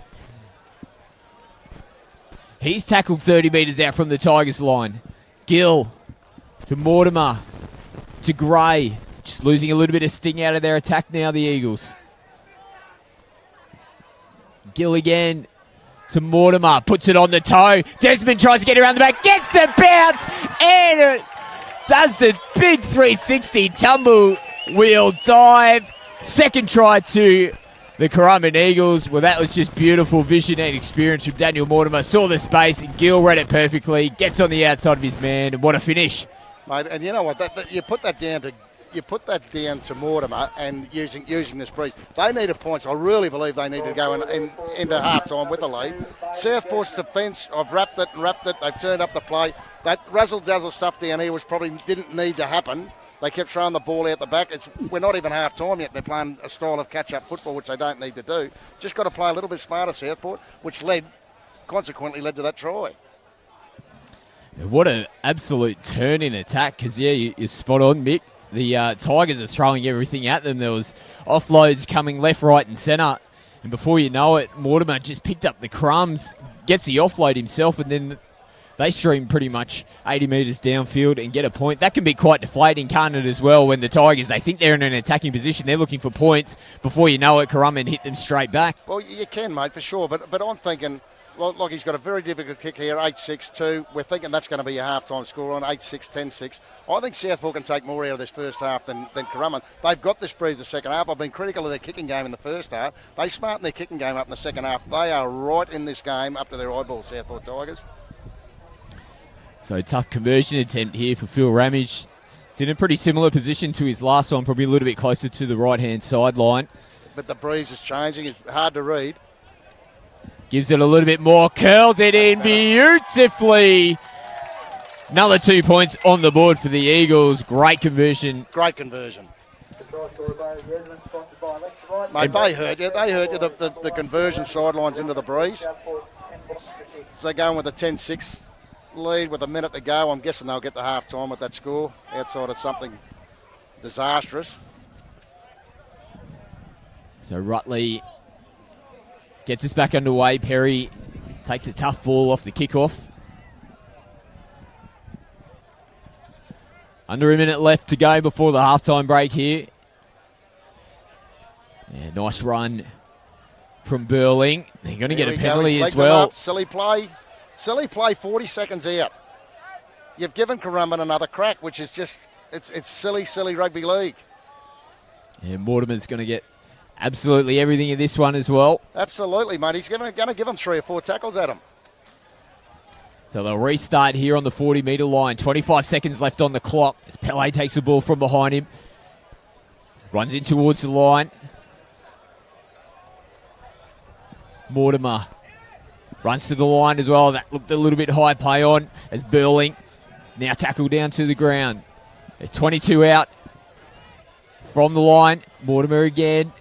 He's tackled 30 metres out from the Tigers line. Gill to Mortimer to Gray. Just losing a little bit of sting out of their attack now, the Eagles. Gill again to Mortimer. Puts it on the toe. Desmond tries to get around the back. Gets the bounce and does the big 360 tumble wheel dive. Second try to the Currumbin Eagles. Well, that was just beautiful vision and experience from Daniel Mortimer. Saw the space and Gill read it perfectly. Gets on the outside of his man, and what a finish. Mate, and you know what? You put that down to Mortimer and using this breeze. They needed points. I really believe they need to go into half-time with the lead. Southport's defence, I've wrapped it. They've turned up the play. That razzle-dazzle stuff down here didn't need to happen. They kept throwing the ball out the back. We're not even half-time yet. They're playing a style of catch-up football, which they don't need to do. Just got to play a little bit smarter, Southport, which consequently led to that try. What an absolute turn in attack, because, you're spot on, Mick. The Tigers are throwing everything at them. There was offloads coming left, right and centre. And before you know it, Mortimer just picked up the crumbs, gets the offload himself, and then they stream pretty much 80 metres downfield and get a point. That can be quite deflating, can't it, as well, when the Tigers, they think they're in an attacking position. They're looking for points. Before you know it, Currumbin hit them straight back. Well, you can, mate, for sure. But I'm thinking, look, he's got a very difficult kick here, 8-6-2. We're thinking that's going to be a half-time score on 8-6, 10-6. I think Southport can take more out of this first half than Currumbin. They've got this breeze the second half. I've been critical of their kicking game in the first half. They smarten their kicking game up in the second half. They are right in this game up to their eyeballs, Southport Tigers. So tough conversion attempt here for Phil Ramage. It's in a pretty similar position to his last one, probably a little bit closer to the right-hand sideline. But the breeze is changing. It's hard to read. Gives it a little bit more, curls it in beautifully. Another 2 points on the board for the Eagles. Great conversion. Great conversion. Mate, they hurt you. The conversion sidelines into the breeze. So they're going with a 10-6 lead with a minute to go. I'm guessing they'll get to half-time with that score outside of something disastrous. So Rutley gets us back underway. Perry takes a tough ball off the kickoff. Under a minute left to go before the halftime break here. Yeah, nice run from Burling. They're going to get a penalty as well. Silly play 40 seconds out. You've given Currumbin another crack, which is just, it's silly rugby league. Yeah, Mortimer's going to get absolutely everything in this one as well. Absolutely, mate. He's going to give him 3 or 4 tackles at him. So they'll restart here on the 40-metre line. 25 seconds left on the clock as Pele takes the ball from behind him. Runs in towards the line. Mortimer runs to the line as well. That looked a little bit high play on as Burling is now tackled down to the ground. They're 22 out from the line. Mortimer again.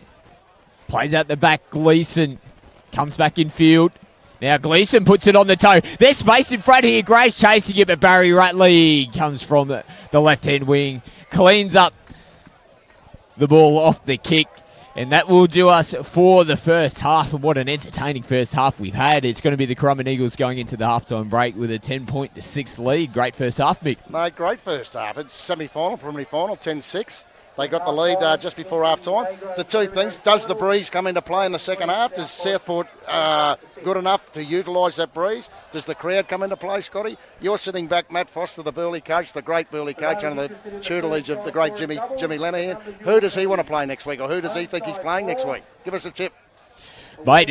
Plays out the back. Gleeson comes back in field. Now Gleeson puts it on the toe. There's space in front here. Grace chasing it, but Barry Rutley comes from the left-hand wing. Cleans up the ball off the kick. And that will do us for the first half. And what an entertaining first half we've had. It's going to be the Currumbin Eagles going into the halftime break with a 10-6 lead. Great first half, Mick. Mate, great first half. It's semi-final, preliminary final, 10-6. They got the lead just before half-time. The two things, does the breeze come into play in the second half? Does Southport good enough to utilise that breeze? Does the crowd come into play, Scotty? You're sitting back, Matt Foster, the Burley coach, the great Burley coach, under the tutelage of the great Jimmy Lenihan. Who does he want to play next week, or who does he think he's playing next week? Give us a tip. Mate,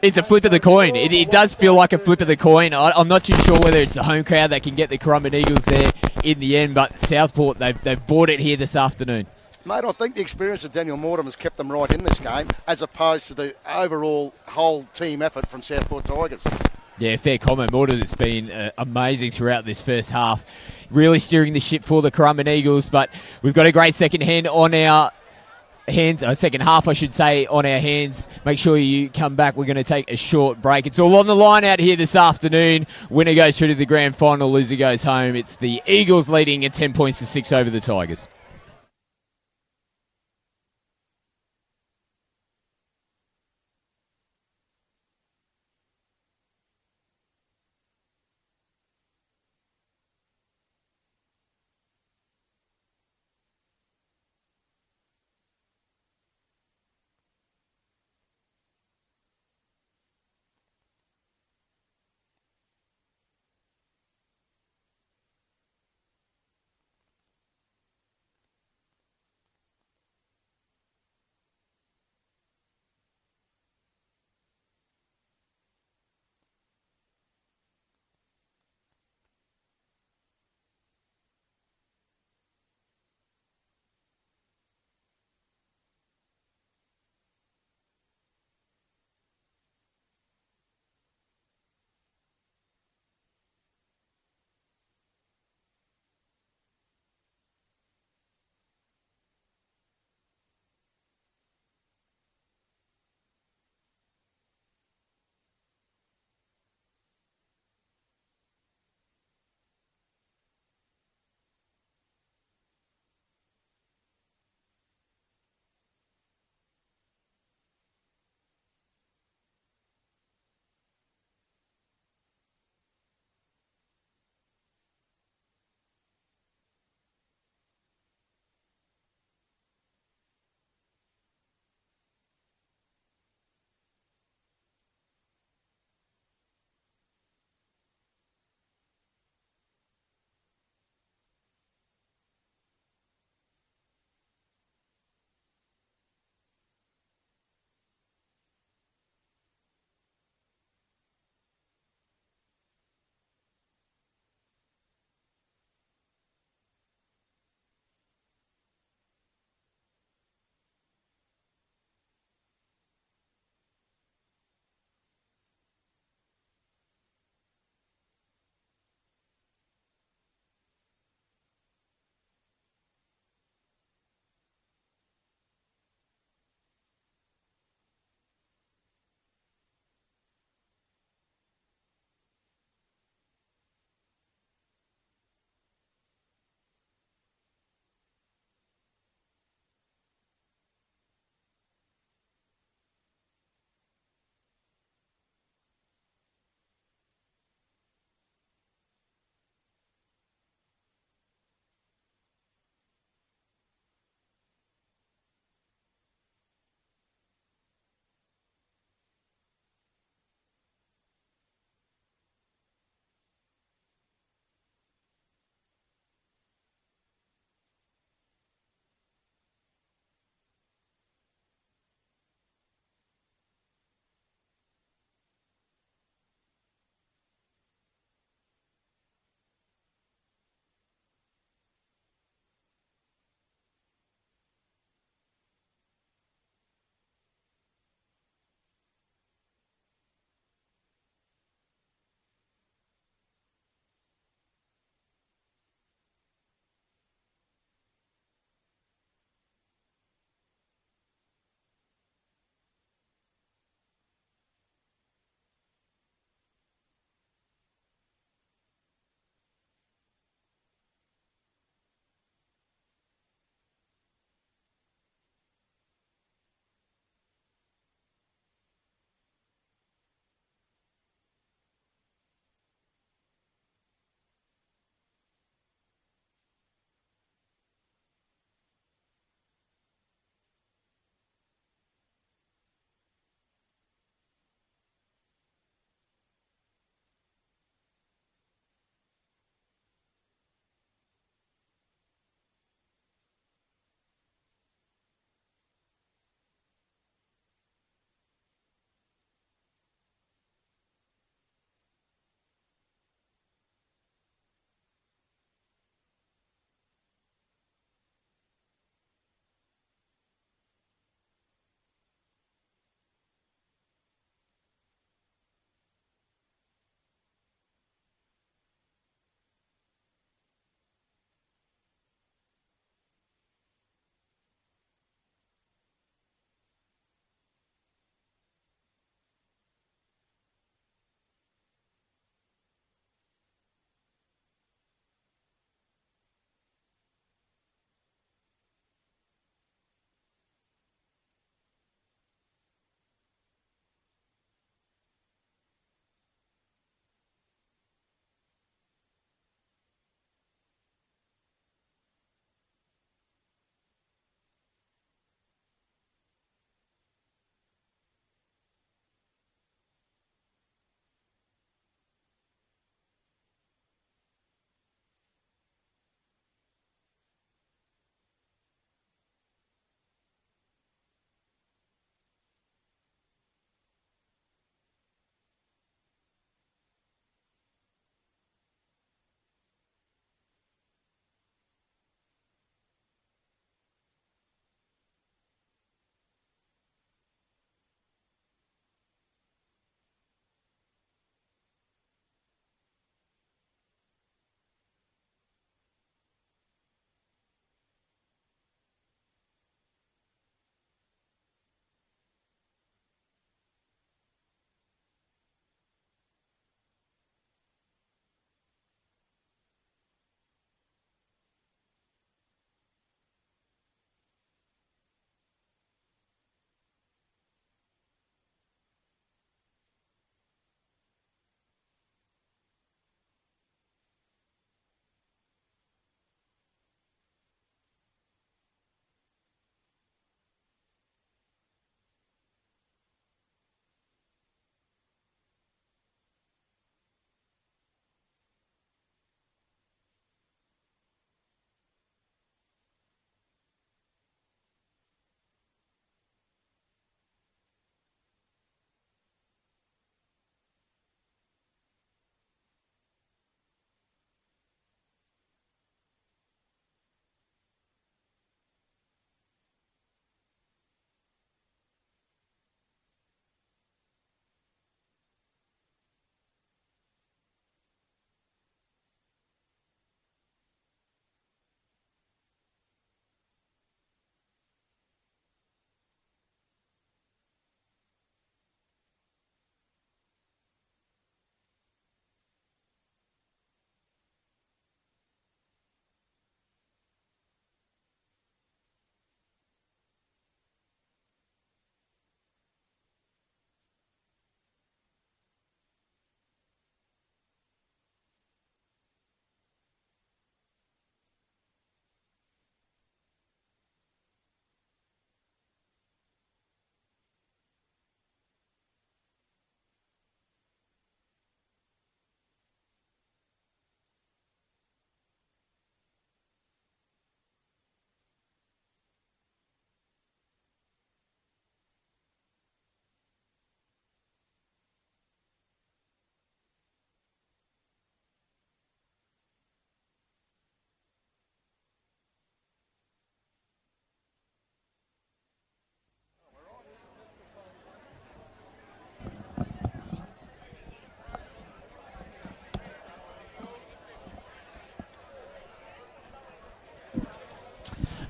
it's a flip of the coin. It does feel like a flip of the coin. I'm not too sure whether it's the home crowd that can get the Currumbin Eagles there in the end, but Southport, they've bought it here this afternoon. Mate, I think the experience of Daniel Mortimer has kept them right in this game, as opposed to the overall whole team effort from Southport Tigers. Yeah, fair comment. Mortimer's been amazing throughout this first half, really steering the ship for the Currumbin Eagles, but we've got a great second hand on our second half, I should say, on our hands. Make sure you come back. We're going to take a short break. It's all on the line out here this afternoon. Winner goes through to the grand final. Loser goes home. It's the Eagles leading at 10 points to 6 over the Tigers.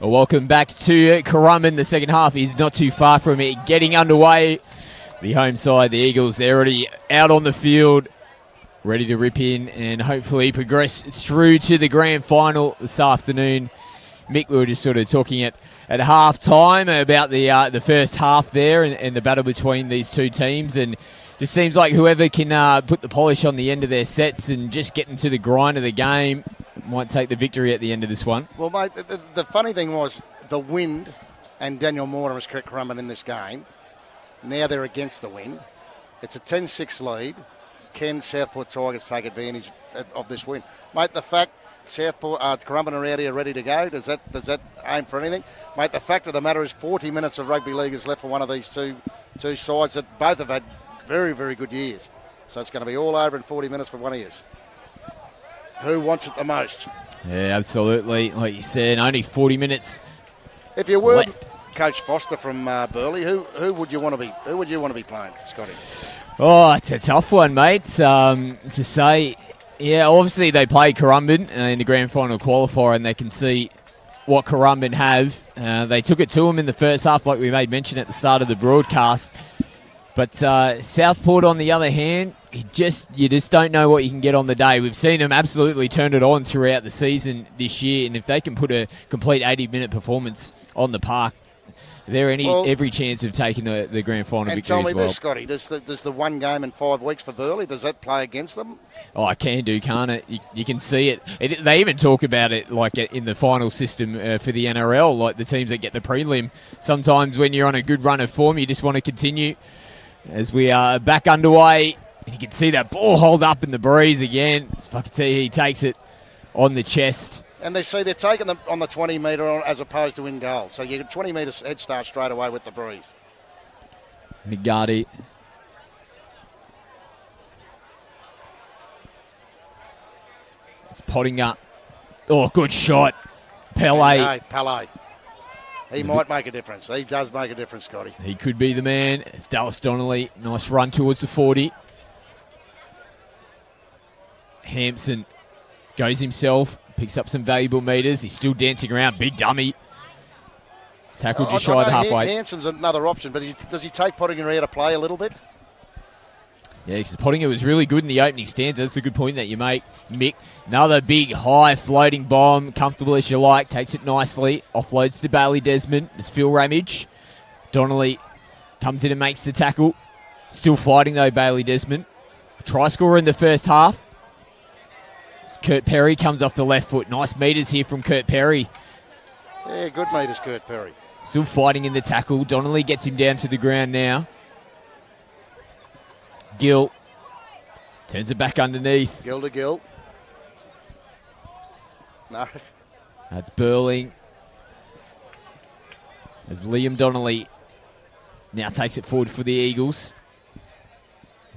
Well, welcome back to Currumbin. The second half is not too far from it. Getting underway. The home side, the Eagles, they're already out on the field, ready to rip in and hopefully progress through to the grand final this afternoon. Mick, we were just sort of talking at half time about the first half there and the battle between these two teams, and just seems like whoever can put the polish on the end of their sets and just get into the grind of the game might take the victory at the end of this one. Well, mate, the funny thing was the wind and Daniel Mortimer's Currumbin in this game. Now they're against the wind. It's a 10-6 lead. Can Southport Tigers take advantage of this win? Mate, the fact Southport, Currumbin are out here ready to go, does that aim for anything? Mate, the fact of the matter is 40 minutes of rugby league is left for one of these two sides that both have had very, very good years. So it's going to be all over in 40 minutes for one of yours. Who wants it the most? Yeah, absolutely. Like you said, only 40 minutes. If you were left. Coach Foster from Burleigh, who would you want to be? Who would you want to be playing, Scotty? Oh, it's a tough one, mate. To say, yeah, obviously they played Currumbin in the grand final qualifier, and they can see what Currumbin have. They took it to them in the first half, like we made mention at the start of the broadcast. But Southport, on the other hand, you just don't know what you can get on the day. We've seen them absolutely turn it on throughout the season this year, and if they can put a complete 80-minute performance on the park, they're every chance of taking the grand final victory as well. And tell me this, Scotty, does the one game in 5 weeks for Burleigh, does that play against them? Oh, I can do, can't it? You can see it. They even talk about it like in the final system for the NRL, like the teams that get the prelim. Sometimes when you're on a good run of form, you just want to continue. As we are back underway, and you can see that ball hold up in the breeze again. As fucking see, he takes it on the chest. And they see they're taking them on the 20 metre as opposed to in goal. So you get 20 metres head start straight away with the breeze. McGardy. It's potting up. Oh, good shot. Pele. Pele. He might make a difference. He does make a difference, Scotty. He could be the man. It's Dallas Donnelly. Nice run towards the 40. Hampson goes himself. Picks up some valuable metres. He's still dancing around. Big dummy. Tackled just shy of halfway. Hanson's another option, but does he take Pottinger out of play a little bit? Yeah, because Pottinger was really good in the opening stanza. That's a good point that you make, Mick. Another big, high floating bomb. Comfortable as you like. Takes it nicely. Offloads to Bailey Desmond. It's Phil Ramage. Donnelly comes in and makes the tackle. Still fighting, though, Bailey Desmond. Try scorer in the first half. Kurt Perry comes off the left foot. Nice metres here from Kurt Perry. Yeah, good metres, Kurt Perry. Still fighting in the tackle. Donnelly gets him down to the ground now. Gill turns it back underneath. Gill to Gill. No. That's Burling. As Liam Donnelly now takes it forward for the Eagles.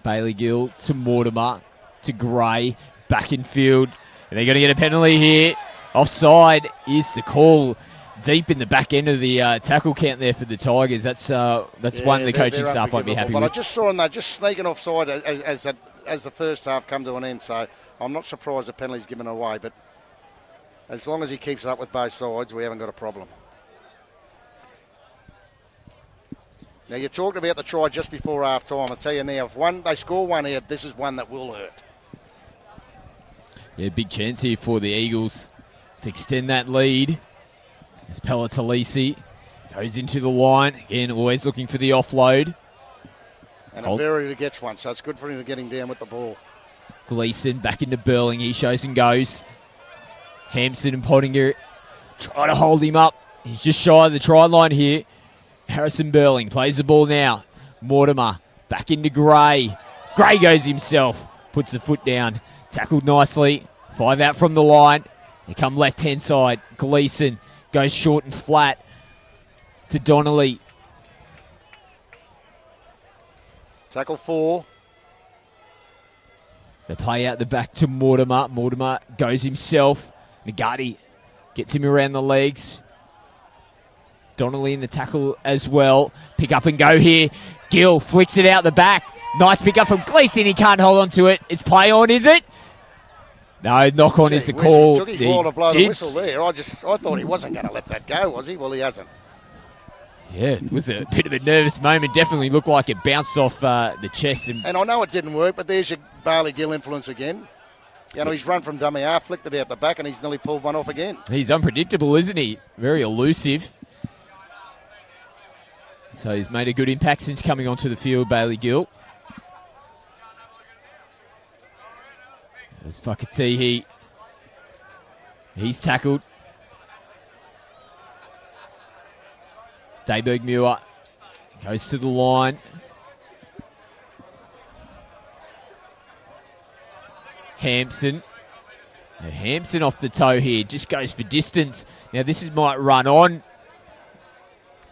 Bailey Gill to Mortimer to Gray. Back in field. And they're going to get a penalty here. Offside is the call. Deep in the back end of the tackle count there for the Tigers. That's one the coaching staff won't be happy with. But I just saw them, they're just sneaking offside as the first half come to an end. So I'm not surprised the penalty's given away. But as long as he keeps it up with both sides, we haven't got a problem. Now, you talked about the try just before half time. I'll tell you now, if they score one here, this is one that will hurt. Yeah, big chance here for the Eagles to extend that lead. As Pelatalisi goes into the line. Again, always looking for the offload. And Berry gets one, so it's good for him to get him down with the ball. Gleeson back into Burling. He shows and goes. Hampson and Pottinger try to hold him up. He's just shy of the try line here. Harrison Burling plays the ball now. Mortimer back into Gray. Gray goes himself. Puts the foot down. Tackled nicely. 5 out from the line. They come left-hand side. Gleeson goes short and flat to Donnelly. Tackle 4. They play out the back to Mortimer. Mortimer goes himself. Nagati gets him around the legs. Donnelly in the tackle as well. Pick up and go here. Gill flicks it out the back. Nice pick up from Gleeson. He can't hold on to it. It's play on, is it? No, knock on is the Gee whiz, call. He took his while to blow the did. whistle there. I thought he wasn't going to let that go, was he? Well, he hasn't. Yeah, it was a bit of a nervous moment. Definitely looked like it bounced off the chest. And I know it didn't work, but there's your Bailey Gill influence again. You know, he's run from dummy half, flicked it out the back, and he's nearly pulled one off again. He's unpredictable, isn't he? Very elusive. So he's made a good impact since coming onto the field, Bailey Gill. There's Fakatihi. He's tackled. Dayberg Muir goes to the line. Hampson. Now Hampson off the toe here. Just goes for distance. Now this might run on.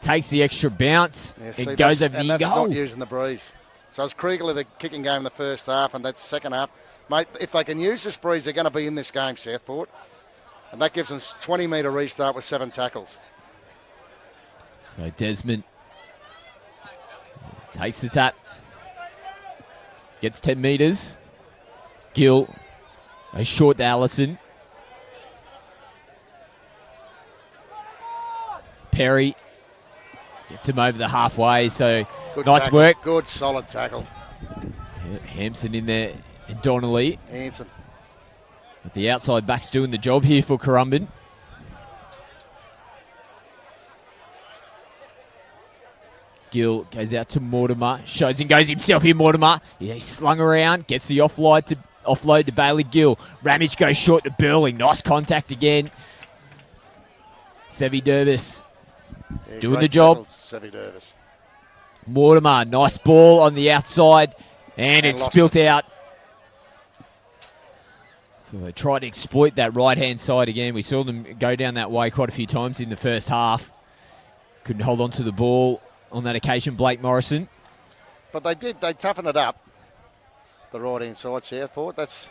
Takes the extra bounce. Yeah, see, and goes over and the that's goal. not using the breeze. So it's Kriegler, the kicking game in the first half, and that's second half. Mate, if they can use this breeze, they're going to be in this game, Southport. And that gives them 20-metre restart with 7 tackles. So Desmond takes the tap. Gets 10 metres. Gill goes short to Allison. Perry gets him over the halfway, so Good nice tackle. work. Good, solid tackle. Yeah, Hampson in there, and Donnelly. Hanson. But the outside back's doing the job here for Currumbin. Gill goes out to Mortimer. Shows and goes himself here, Mortimer. Yeah, he's slung around. Gets the offload to Bailey Gill. Ramage goes short to Burling. Nice contact again. Sevi Dervis doing the job. Sevi Dervis. Mortimer, nice ball on the outside. And it's spilt out. So they tried to exploit that right-hand side again. We saw them go down that way quite a few times in the first half. Couldn't hold on to the ball on that occasion, Blake Morrison. But they did. They toughened it up. The right-hand side, Southport. That's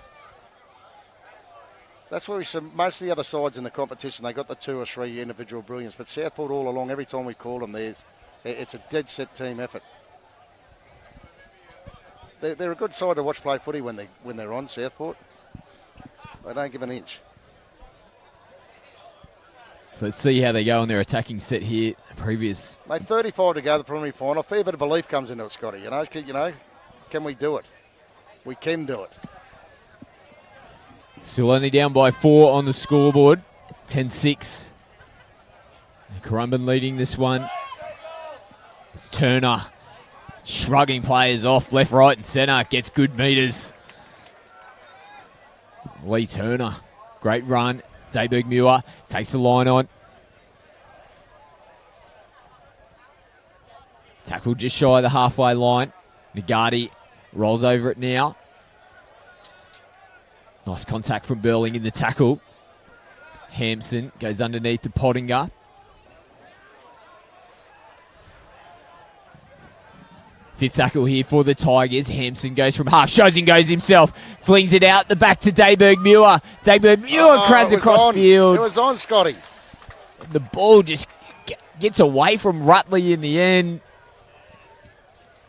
where we see most of the other sides in the competition. They got the 2 or 3 individual brilliance. But Southport all along, every time we call them, it's a dead-set team effort. They're a good side to watch play footy when they're on, Southport. They don't give an inch. So let's see how they go on their attacking set here. Previous. Mate, 35 to go, the preliminary final. A fair bit of belief comes into it, Scotty. You know, can we do it? We can do it. Still only down by 4 on the scoreboard. 10-6. Currumbin leading this one. It's Turner shrugging players off left, right and centre. Gets good metres. Lee Turner. Great run. Dayberg Muir takes the line on. Tackle just shy of the halfway line. Nagati rolls over it now. Nice contact from Burling in the tackle. Hampson goes underneath to Pottinger. Fifth tackle here for the Tigers. Hampson goes from half, shows and goes himself. Flings it out the back to Dayberg Muir. Dayberg Muir crabs across field. It was on, Scotty. The ball just gets away from Rutley in the end.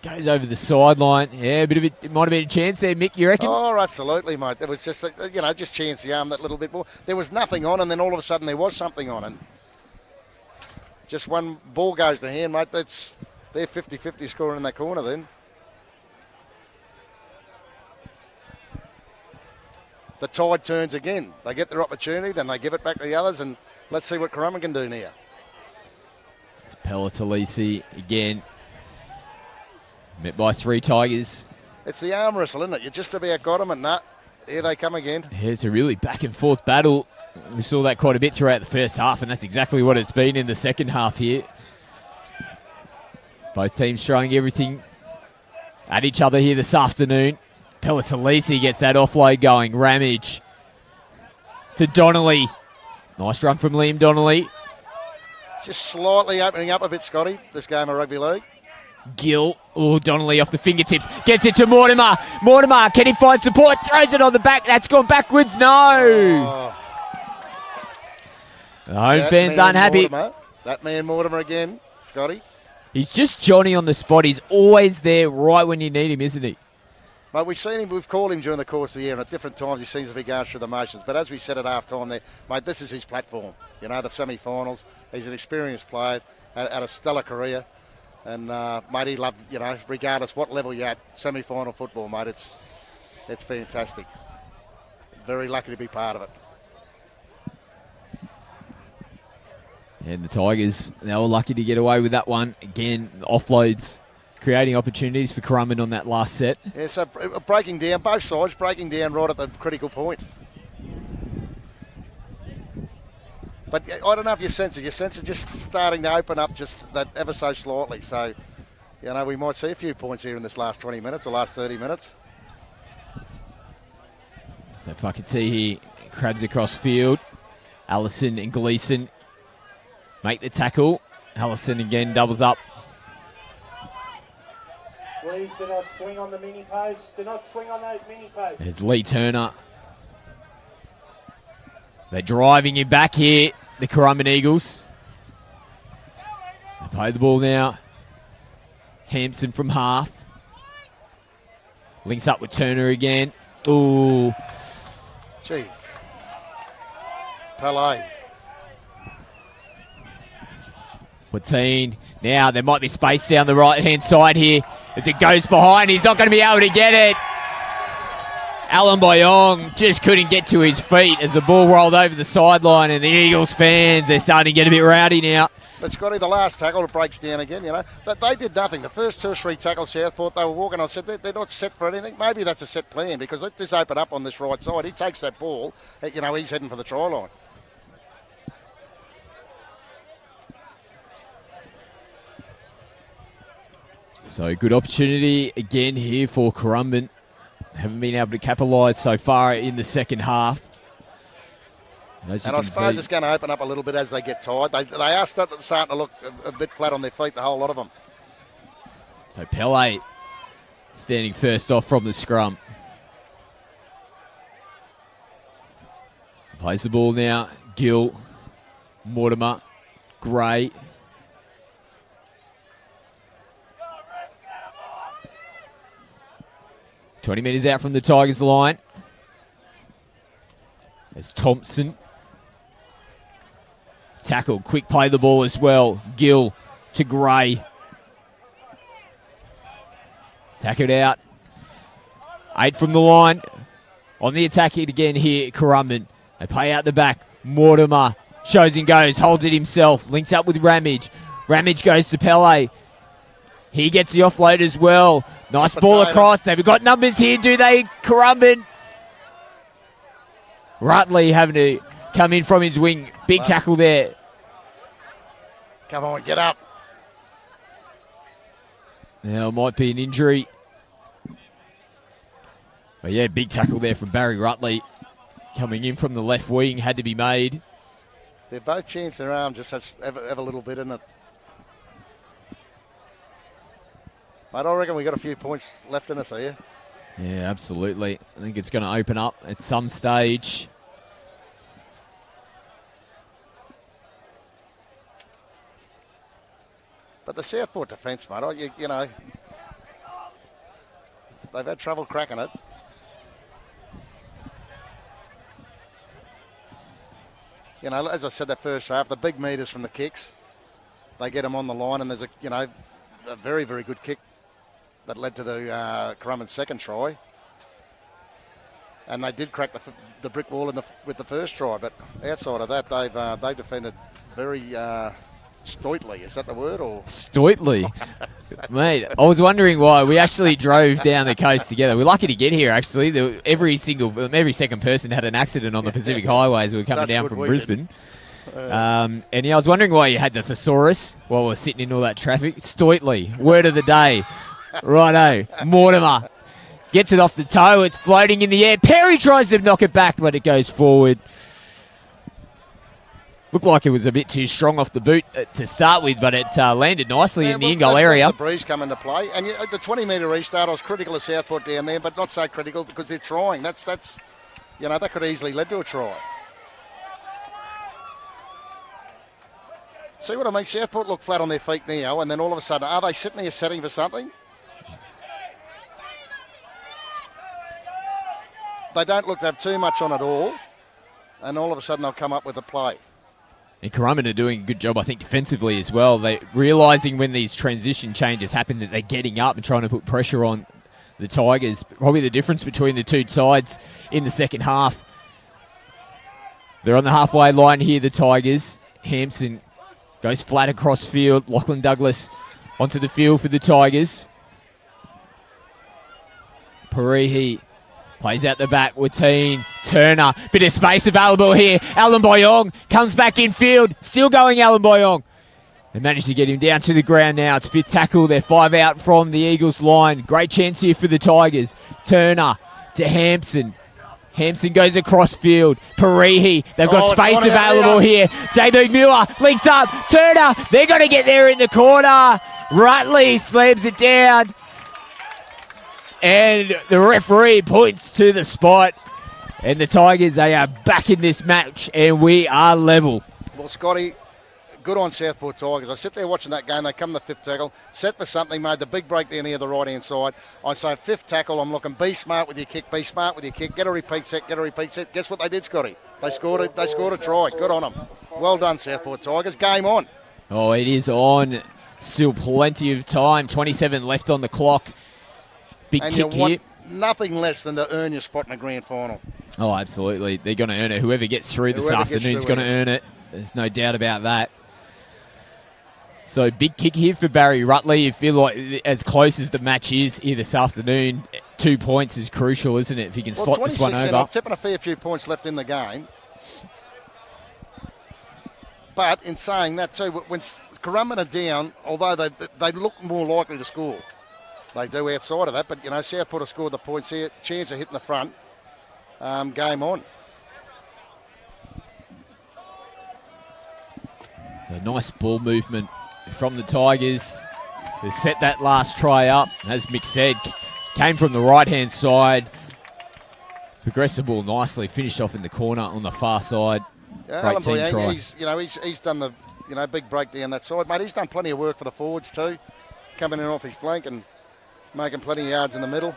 Goes over the sideline. Yeah, it might have been a chance there, Mick, you reckon? Oh, absolutely, mate. It was just, just chance the arm that little bit more. There was nothing on, and then all of a sudden there was something on. And just one ball goes to hand, mate. They're 50-50 scoring in that corner then. The tide turns again. They get their opportunity, then they give it back to the others, and let's see what Currumbin can do now. It's Pelletalisi again. Met by 3 Tigers. It's the arm wrestle, isn't it? You just about got them, and here they come again. Yeah, it's a really back and forth battle. We saw that quite a bit throughout the first half, and that's exactly what it's been in the second half here. Both teams throwing everything at each other here this afternoon. Pelletalisi gets that offload going. Ramage to Donnelly. Nice run from Liam Donnelly. Just slightly opening up a bit, Scotty, this game of rugby league. Gill. Oh, Donnelly off the fingertips. Gets it to Mortimer. Mortimer, can he find support? Throws it on the back. That's gone backwards. No. The home fans aren't happy. That man Mortimer again, Scotty. He's just Johnny on the spot. He's always there right when you need him, isn't he? Mate, we've called him during the course of the year, and at different times he seems to be going through the motions. But as we said at half-time there, mate, this is his platform. You know, the semi-finals. He's an experienced player, had a stellar career. And, mate, he loved, you know, regardless what level you're at, semi-final football, mate, it's fantastic. Very lucky to be part of it. And the Tigers, they were lucky to get away with that one. Again, offloads, creating opportunities for Currumbin on that last set. Yeah, so breaking down, both sides, breaking down right at the critical point. But I don't know if you sense it. Your sense is just starting to open up just that ever so slightly. So, you know, we might see a few points here in this last 20 minutes or last 30 minutes. So if I can see here, Crabs across field. Allison and Gleeson make the tackle. Allison again doubles up. Please do not swing on the mini posts. Do not swing on those mini posts. There's Lee Turner. They're driving him back here, the Currumbin Eagles. They play the ball now. Hampson from half. Links up with Turner again. Ooh. Gee. Pele. Patine. Now there might be space down the right-hand side here. As it goes behind, he's not going to be able to get it. Alan Boyong just couldn't get to his feet as the ball rolled over the sideline, and the Eagles fans, they're starting to get a bit rowdy now. But Scotty, the last tackle, it breaks down again, you know. They did nothing. The first 2 or 3 tackles, Southport, they were walking on set. They're not set for anything. Maybe that's a set plan because let this open up on this right side. He takes that ball, you know, he's heading for the try line. So good opportunity again here for Currumbin. Haven't been able to capitalise so far in the second half. And I suppose it's going to open up a little bit as they get tired. They are starting to look a bit flat on their feet, the whole lot of them. So Pele standing first off from the scrum. Plays the ball now. Gill, Mortimer, Gray. "20 metres out from the Tigers line. There's Thompson. Tackle, quick play the ball as well. Gill to Gray. Tackled out. 8 from the line. On the attack again here, Currumbin. They play out the back. Mortimer shows and goes, holds it himself, links up with Ramage. Ramage goes to Pele. He gets the offload as well. Nice ball across. They've got numbers here, do they, Currumbin? Rutley having to come in from his wing. Big tackle there. Come on, get up. Now, it might be an injury. But yeah, big tackle there from Barry Rutley. Coming in from the left wing, had to be made. They're both chancing their arm, just have a little bit in it. Mate, I reckon we got a few points left in us here. Yeah, absolutely. I think it's going to open up at some stage. But the Southport defence, mate, you know, they've had trouble cracking it. You know, as I said, that first half, the big meters from the kicks, they get them on the line, and there's a very, very good kick that led to the Currumbin second try. And they did crack the brick wall with the first try, but outside of that, they've defended very stoutly. Is that the word? Or stoutly? Mate, I was wondering why. We actually drove down the coast together. We're lucky to get here, actually. Every second person had an accident on the Pacific Highway as we were coming down from Brisbane. And yeah, I was wondering why you had the thesaurus while we were sitting in all that traffic. Stoutly, word of the day. Righto, Mortimer gets it off the toe. It's floating in the air. Perry tries to knock it back, but it goes forward. Looked like it was a bit too strong off the boot to start with, but it landed nicely in the in-goal area. That's the breeze come into play. And the 20-metre restart, I was critical of Southport down there, but not so critical because they're trying. That's that could easily lead to a try. See what I mean? Southport look flat on their feet now, and then all of a sudden, are they sitting there setting for something? they don't look to have too much on at all, and all of a sudden they'll come up with a play. And Currumbin are doing a good job, I think, defensively as well. They're realising when these transition changes happen that they're getting up and trying to put pressure on the Tigers. Probably the difference between the two sides in the second half. They're on the halfway line here, the Tigers. Hampson goes flat across field. Lachlan Douglas onto the field for the Tigers. Parihi plays out the back. Wateen, Turner, bit of space available here. Alan Boyong comes back in field. Still going Alan Boyong. They managed to get him down to the ground now. It's fifth tackle. They're 5 out from the Eagles line. Great chance here for the Tigers. Turner to Hampson. Hampson goes across field. Parihi, they've got space available here. JB Muir links up. Turner, they're going to get there in the corner. Rutley slams it down. And the referee points to the spot. And the Tigers, they are back in this match, and we are level. Well, Scotty, good on Southport Tigers. I sit there watching that game. They come the fifth tackle, set for something, made the big break down here the right-hand side. I say fifth tackle, I'm looking, be smart with your kick, be smart with your kick. Get a repeat set, get a repeat set. Guess what they did, Scotty? They scored a try. Good on them. Well done, Southport Tigers. Game on. Oh, it is on. Still plenty of time. 27 left on the clock. Big and kick you want here. Nothing less than to earn your spot in the grand final. Oh, absolutely. They're going to earn it. Whoever gets through this afternoon is going to earn it. There's no doubt about that. So, big kick here for Barry Rutley. You feel like as close as the match is here this afternoon, 2 points is crucial, isn't it? If you can slot this one over. I'm tipping a fair few points left in the game. But in saying that too, when Currumbin are down, although they look more likely to score, they do outside of that. But, Southport have scored the points here. Chance of hitting the front. Game on. So, nice ball movement from the Tigers. They set that last try up, as Mick said. Came from the right-hand side. Progressed the ball nicely. Finished off in the corner on the far side. Yeah, Great team try. He's done the big break down that side, mate. He's done plenty of work for the forwards too, coming in off his flank and making plenty of yards in the middle.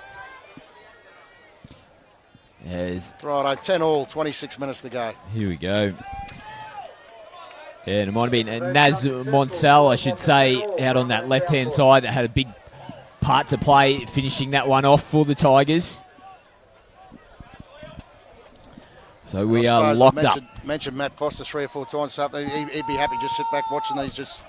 Yes. Righto, 10-all, 26 minutes to go. Here we go. Yeah, and it might have been Naz Monsell, I should say, out on that left-hand side that had a big part to play, finishing that one off for the Tigers. So we are locked up. Mentioned Matt Foster 3 or 4 times. He'd be happy just sit back watching these, just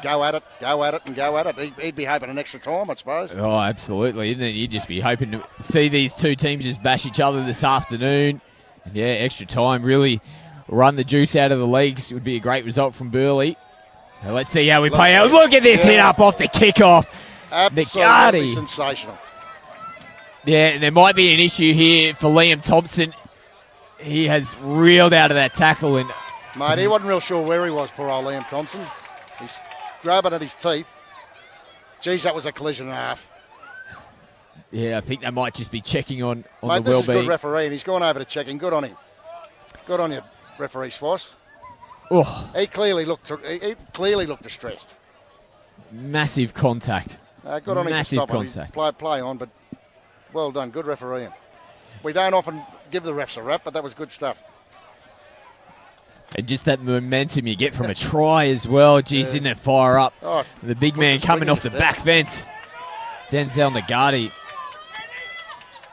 go at it, and go at it. He'd be hoping an extra time, I suppose. Oh, absolutely. Isn't it? You'd just be hoping to see these two teams just bash each other this afternoon. And yeah, extra time really run the juice out of the legs. It would be a great result from Burleigh. Now let's see how we play out. Look at this hit up off the kickoff. Absolutely sensational. Yeah, and there might be an issue here for Liam Thompson. He has reeled out of that tackle. And mate, he wasn't real sure where he was, poor old Liam Thompson. He's grabbing at his teeth. Geez, that was a collision and a half. Yeah, I think they might just be checking on mate, the well-being. This is good refereeing. He's gone over to checking. Good on him. Good on you, referee Swice. Oh. He clearly looked distressed. Massive contact. Good on him for stopping. Contact. Play on, but well done. Good refereeing. We don't often give the refs a rap, but that was good stuff. And just that momentum you get from a try as well. Geez, didn't it fire up? Oh, the big man coming off the back fence. Denzel Nagati.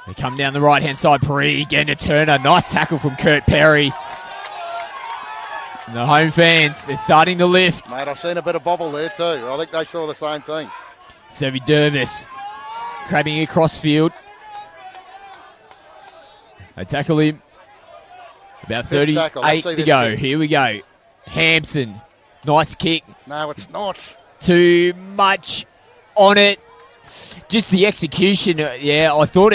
They come down the right-hand side. Pari again to Turner. Nice tackle from Kurt Perry. And the home fans, they're starting to lift. Mate, I've seen a bit of bobble there too. I think they saw the same thing. Sevi Dervis crabbing across field. They tackle him. About 38 to go. Kick. Here we go. Hampson. Nice kick. No, it's not. Too much on it. Just the execution. Yeah, I thought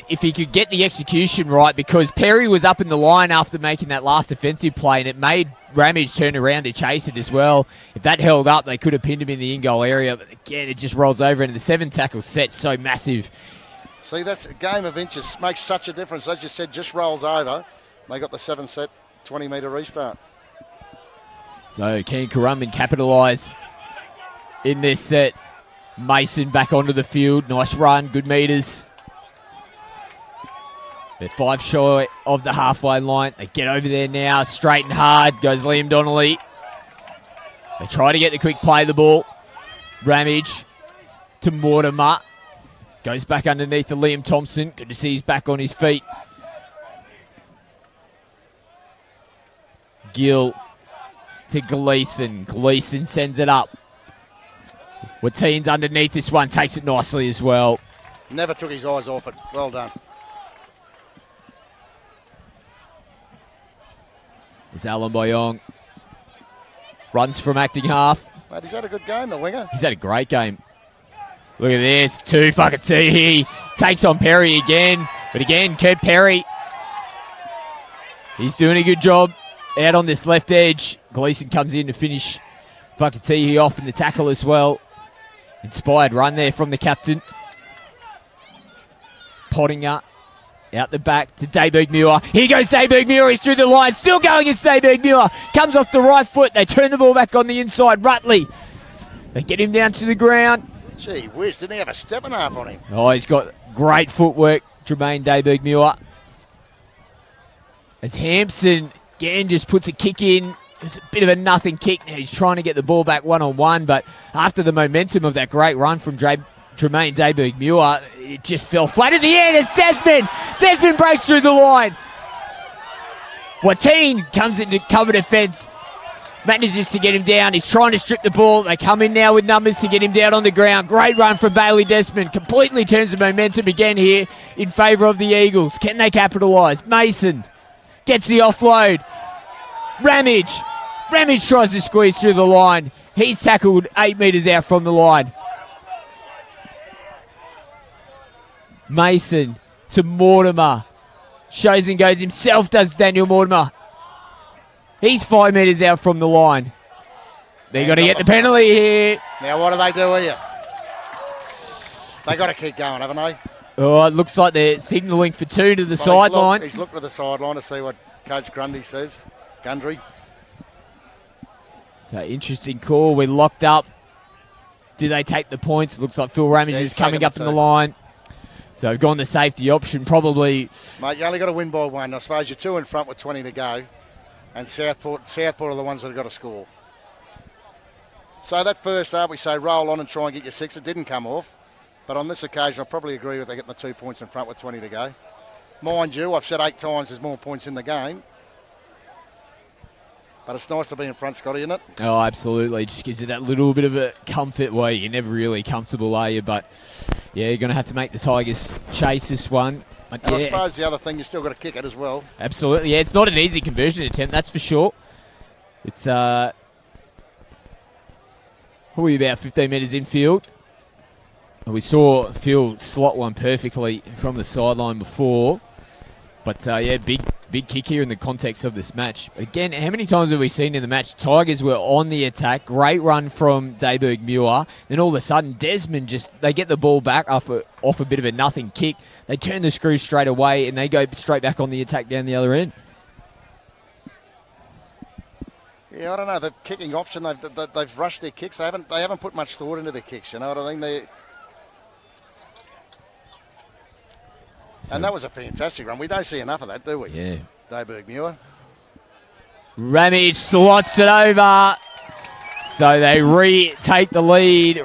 if he could get the execution right, because Perry was up in the line after making that last offensive play, and it made Ramage turn around to chase it as well. If that held up, they could have pinned him in the in-goal area. But again, it just rolls over, and the 7 tackle set so massive. See, that's a game of inches. Makes such a difference. As you said, just rolls over. They got the 7 set, 20-metre restart. So can Currumbin capitalise in this set? Mason back onto the field. Nice run, good metres. They're 5 short of the halfway line. They get over there now. Straight and hard goes Liam Donnelly. They try to get the quick play the ball. Ramage to Mortimer. Goes back underneath to Liam Thompson. Good to see he's back on his feet. Gill to Gleeson. Gleeson sends it up. Watteen's underneath this one. Takes it nicely as well. Never took his eyes off it. Well done. There's Alan Boyong. Runs from acting half. Mate, he's had a good game, the winger. He's had a great game. Look at this. Tufakatihi takes on Perry again. But again, Kurt Perry. He's doing a good job out on this left edge. Gleeson comes in to finish Fakatihi off in the tackle as well. Inspired run there from the captain. Pottinger out the back to Dayberg Muir. Here goes Dayberg Muir. He's through the line. Still going against Dayberg Muir. Comes off the right foot. They turn the ball back on the inside. Rutley. They get him down to the ground. Gee whiz, didn't he have a step and a half on him? Oh, he's got great footwork, Jermaine Dayberg Muir. As Hampson again just puts a kick in. It's a bit of a nothing kick. Now he's trying to get the ball back one-on-one, but after the momentum of that great run from Jermaine Dayberg Muir, it just fell flat in the air. There's Desmond. Desmond breaks through the line. Watteen comes into cover defence. Manages to get him down. He's trying to strip the ball. They come in now with numbers to get him down on the ground. Great run from Bailey Desmond. Completely turns the momentum again here in favour of the Eagles. Can they capitalise? Mason gets the offload. Ramage tries to squeeze through the line. He's tackled 8 metres out from the line. Mason to Mortimer. Shows and goes himself, does Daniel Mortimer. He's 5 metres out from the line. They're going to get the penalty here. Now what do they do here? They got to keep going, haven't they? Oh, it looks like they're signalling for 2 to the sideline. He's looked to the sideline to see what Coach Grundy says. Gundry. So interesting call. We're locked up. Do they take the points? It looks like Phil Ramage is coming up in the line. So they've gone the safety option, probably. Mate, you only got to win by 1. I suppose you're 2 in front with 20 to go. And Southport are the ones that have got to score. So that first half, we say roll on and try and get your 6. It didn't come off. But on this occasion, I probably agree with they getting the 2 points in front with 20 to go. Mind you, I've said 8 times there's more points in the game. But it's nice to be in front, Scotty, isn't it? Oh, absolutely. Just gives you that little bit of a comfort where you're never really comfortable, are you? But, yeah, you're going to have to make the Tigers chase this one. But, and I suppose the other thing, you still got to kick it as well. Absolutely. Yeah, it's not an easy conversion attempt, that's for sure. It's probably about 15 metres infield. And we saw Phil slot one perfectly from the sideline before. But, yeah, big kick here in the context of this match. Again, how many times have we seen in the match? Tigers were on the attack. Great run from Dayberg Muir. Then all of a sudden, Desmond they get the ball back off a bit of a nothing kick. They turn the screw straight away and they go straight back on the attack down the other end. Yeah, I don't know. The kicking option, they've rushed their kicks. They haven't put much thought into their kicks. You know what I mean? And that was a fantastic run. We don't see enough of that, do we? Yeah. Dayberg Muir. Ramage slots it over. So they retake the lead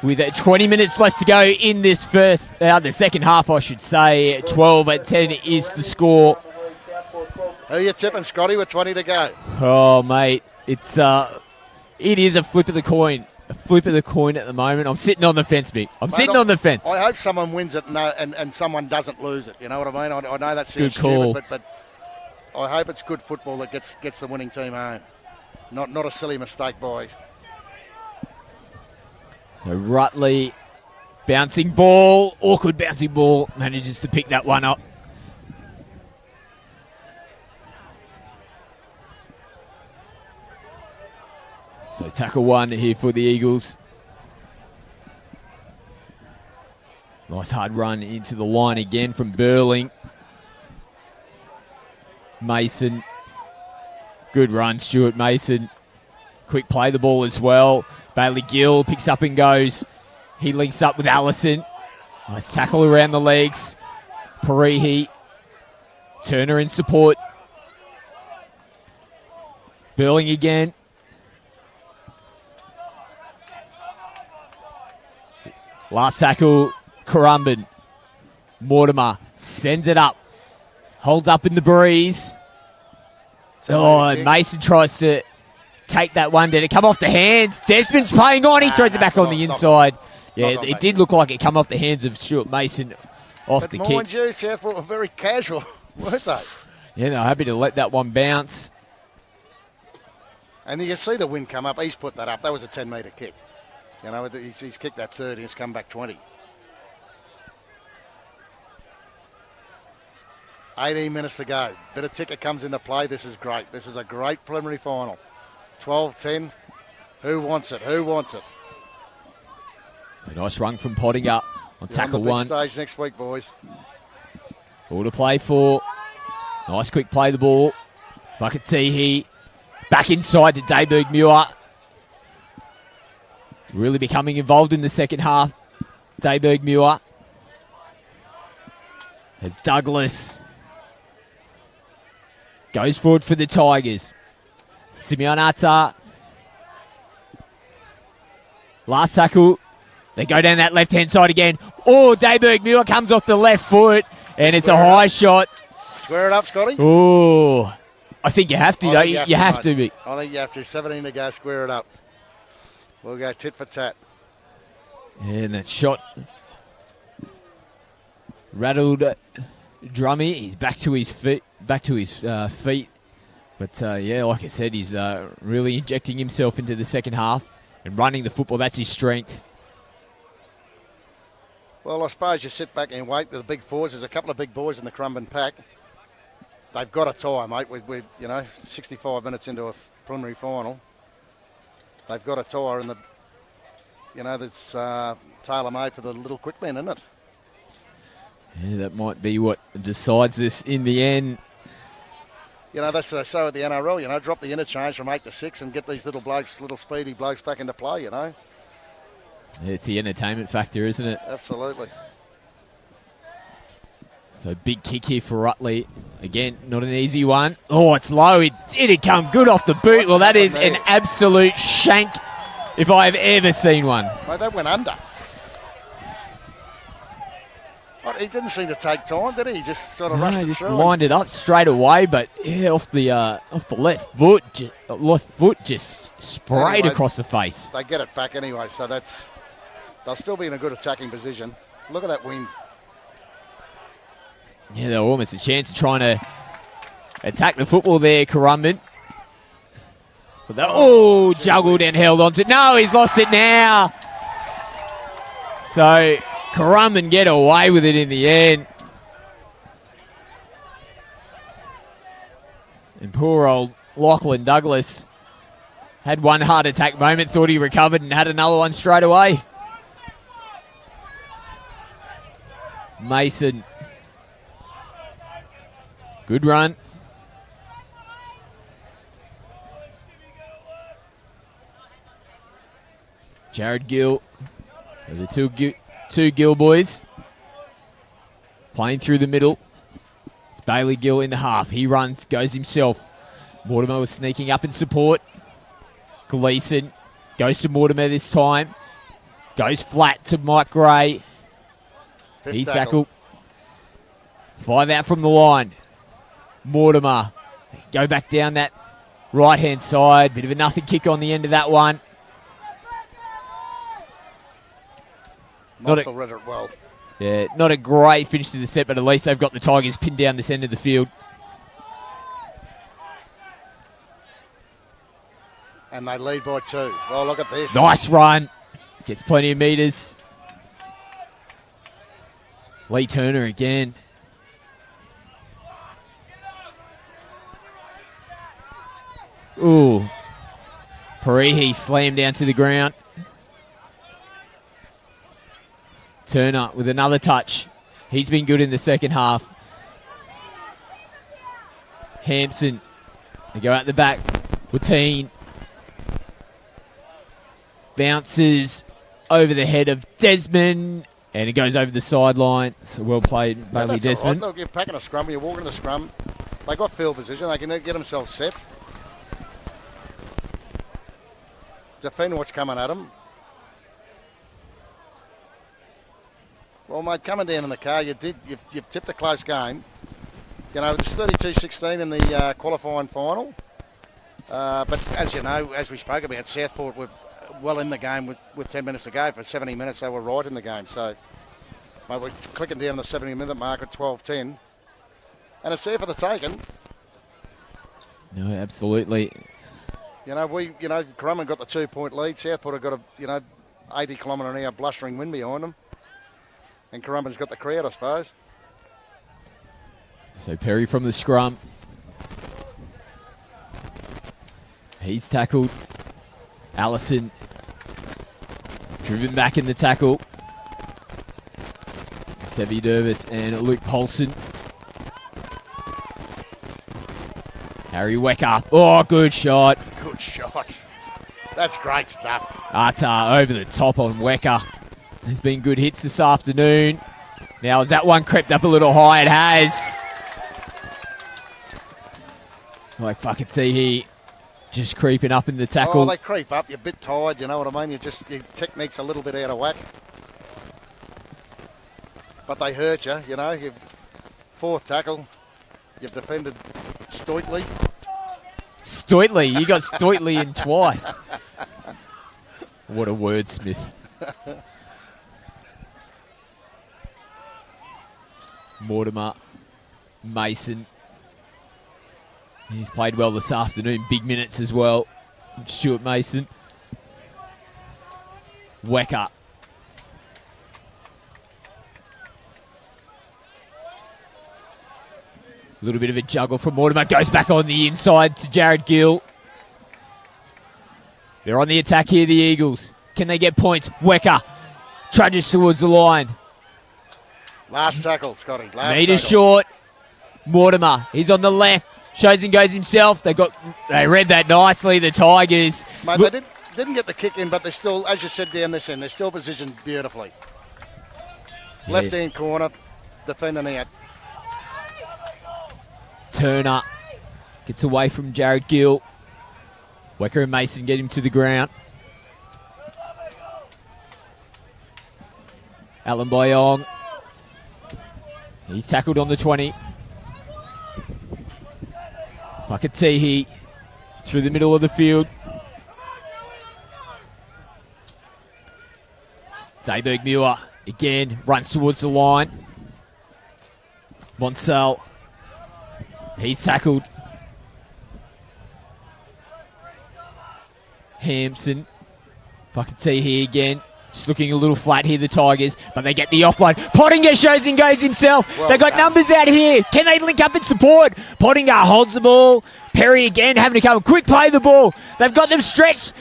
with 20 minutes left to go in this the second half, I should say. 12-10 is the score. Who are you tipping, Scotty, with 20 to go? Oh, mate. It is a flip of the coin. A flip of the coin at the moment. I'm sitting on the fence, Mick. I'm sitting on the fence. I hope someone wins it and someone doesn't lose it. You know what I mean? I know that's good call, stupid, but I hope it's good football that gets the winning team home. Not a silly mistake by. So Rutley, bouncing ball, awkward bouncing ball, manages to pick that one up. So tackle 1 here for the Eagles. Nice hard run into the line again from Burling. Mason. Good run, Stuart Mason. Quick play the ball as well. Bailey Gill picks up and goes. He links up with Allison. Nice tackle around the legs. Parihi Turner in support. Burling again. Last tackle, Currumbin. Mortimer sends it up. Holds up in the breeze. Mason tries to take that one. Did it come off the hands? Desmond's playing on. He throws it back on the inside. Yeah, it did look like it come off the hands of Stuart Mason off the kick. Mind you, Southport were very casual, weren't they? Yeah, they're happy to let that one bounce. And you can see the wind come up. He's put that up. That was a 10-metre kick. You know, he's kicked that 30 and it's come back 20. 18 minutes to go. Bit of ticker comes into play. This is great. This is a great preliminary final. 12-10. Who wants it? Who wants it? A nice run from Pottinger on tackle on the big one. Stage next week, boys. All to play for. Nice quick play the ball. Vakatihi back inside to Dayberg Muir. Really becoming involved in the second half. Dayberg Muir. As Douglas goes forward for the Tigers. Simeonata. Last tackle. They go down that left-hand side again. Oh, Dayberg Muir comes off the left foot, and it's a high shot. Square it up, Scotty. Oh, I think you have to, though. You have to be. I think you have to. 17 to go, square it up. We'll go tit for tat. And that shot rattled Drummy. He's back to his feet. But, yeah, like I said, he's really injecting himself into the second half and running the football. That's his strength. Well, I suppose you sit back and wait. The big fours. There's a couple of big boys in the Currumbin pack. They've got a tie, mate. We're 65 minutes into a preliminary final. They've got a tie, and that's tailor-made for the little quick men, isn't it? Yeah, that might be what decides this in the end. That's so at the NRL. Drop the interchange from 8 to 6 and get these little speedy blokes back into play. It's the entertainment factor, isn't it? Absolutely. So big kick here for Rutley. Again, not an easy one. Oh, it's low. It did come good off the boot. Well, that is an absolute shank if I've ever seen one. Mate, that went under. He didn't seem to take time, did he? He just sort of rushed it through. He lined it up straight away, but off the left foot, just sprayed across the face. They get it back anyway, so they'll still be in a good attacking position. Look at that wind. Yeah, they were almost a chance of trying to attack the football there, Currumbin. But juggled and held on to it. No, he's lost it now. So Currumbin get away with it in the end. And poor old Lachlan Douglas had one heart attack moment, thought he recovered and had another one straight away. Mason. Good run. Jared Gill. There's the two Gill boys. Playing through the middle. It's Bailey Gill in the half. He runs, goes himself. Mortimer was sneaking up in support. Gleeson goes to Mortimer this time. Goes flat to Mike Gray. He's tackled. 5 out from the line. Mortimer. Go back down that right-hand side. Bit of a nothing kick on the end of that one. Marshall read it well. Yeah, not a great finish to the set, but at least they've got the Tigers pinned down this end of the field. And they lead by 2. Well, look at this. Nice run. Gets plenty of metres. Lee Turner again. Ooh. Parihi slammed down to the ground. Turner with another touch. He's been good in the second half. Hampson. They go out the back. Watine. Bounces over the head of Desmond. And it goes over the sideline. So well played, Bailey Desmond. Right. Look, you're packing a scrum, you're walking the scrum. They got field position. They can get themselves set. Defend what's coming at them. Well, mate, coming down in the car, you've tipped a close game. You know, it's 32-16 in the qualifying final. But as you know, as we spoke about, Southport were well in the game with 10 minutes to go. For 70 minutes, they were right in the game. So, mate, we're clicking down the 70-minute mark at 12-10. And it's there for the taking. No, absolutely. Currumbin got the 2-point lead. Southport have got a, 80 kilometre an hour blustering wind behind them. And Currumbin's got the crowd, I suppose. So Perry from the scrum. He's tackled. Allison driven back in the tackle. Sevi Dervis and Luke Polson. Harry Wecker. Oh, good shot. Good shot. That's great stuff. Atar over the top on Wecker. There's been good hits this afternoon. Now, has that one crept up a little high? It has. Like Fakatihi just creeping up in the tackle. Oh, they creep up. You're a bit tired, you know what I mean? Your technique's a little bit out of whack. But they hurt you, you know. You've fourth tackle. You've defended stoically. Stoically? You got stoically in twice. What a wordsmith. Mortimer, Mason. He's played well this afternoon. Big minutes as well. Stuart Mason. Wecker. A little bit of a juggle from Mortimer. Goes back on the inside to Jared Gill. They're on the attack here, the Eagles. Can they get points? Wecker trudges towards the line. Last tackle, Scotty. Metre short. Mortimer, he's on the left. Shows and goes himself. They read that nicely, the Tigers. Mate, they didn't get the kick in, but they're still, as you said down this end, they're still positioned beautifully. Yeah. Left-hand corner, defending out. Turner gets away from Jared Gill. Wecker and Mason get him to the ground. Alan Boyong. He's tackled on the 20. Fakatihi through the middle of the field. Zayberg Muir again runs towards the line. Monsell. He's tackled. Hampson. Fakatihi again. Just looking a little flat here, the Tigers, but they get the offload. Pottinger shows and goes himself. Well, they've got numbers out here. Can they link up and support? Pottinger holds the ball. Perry again having to come quick play the ball. They've got them stretched.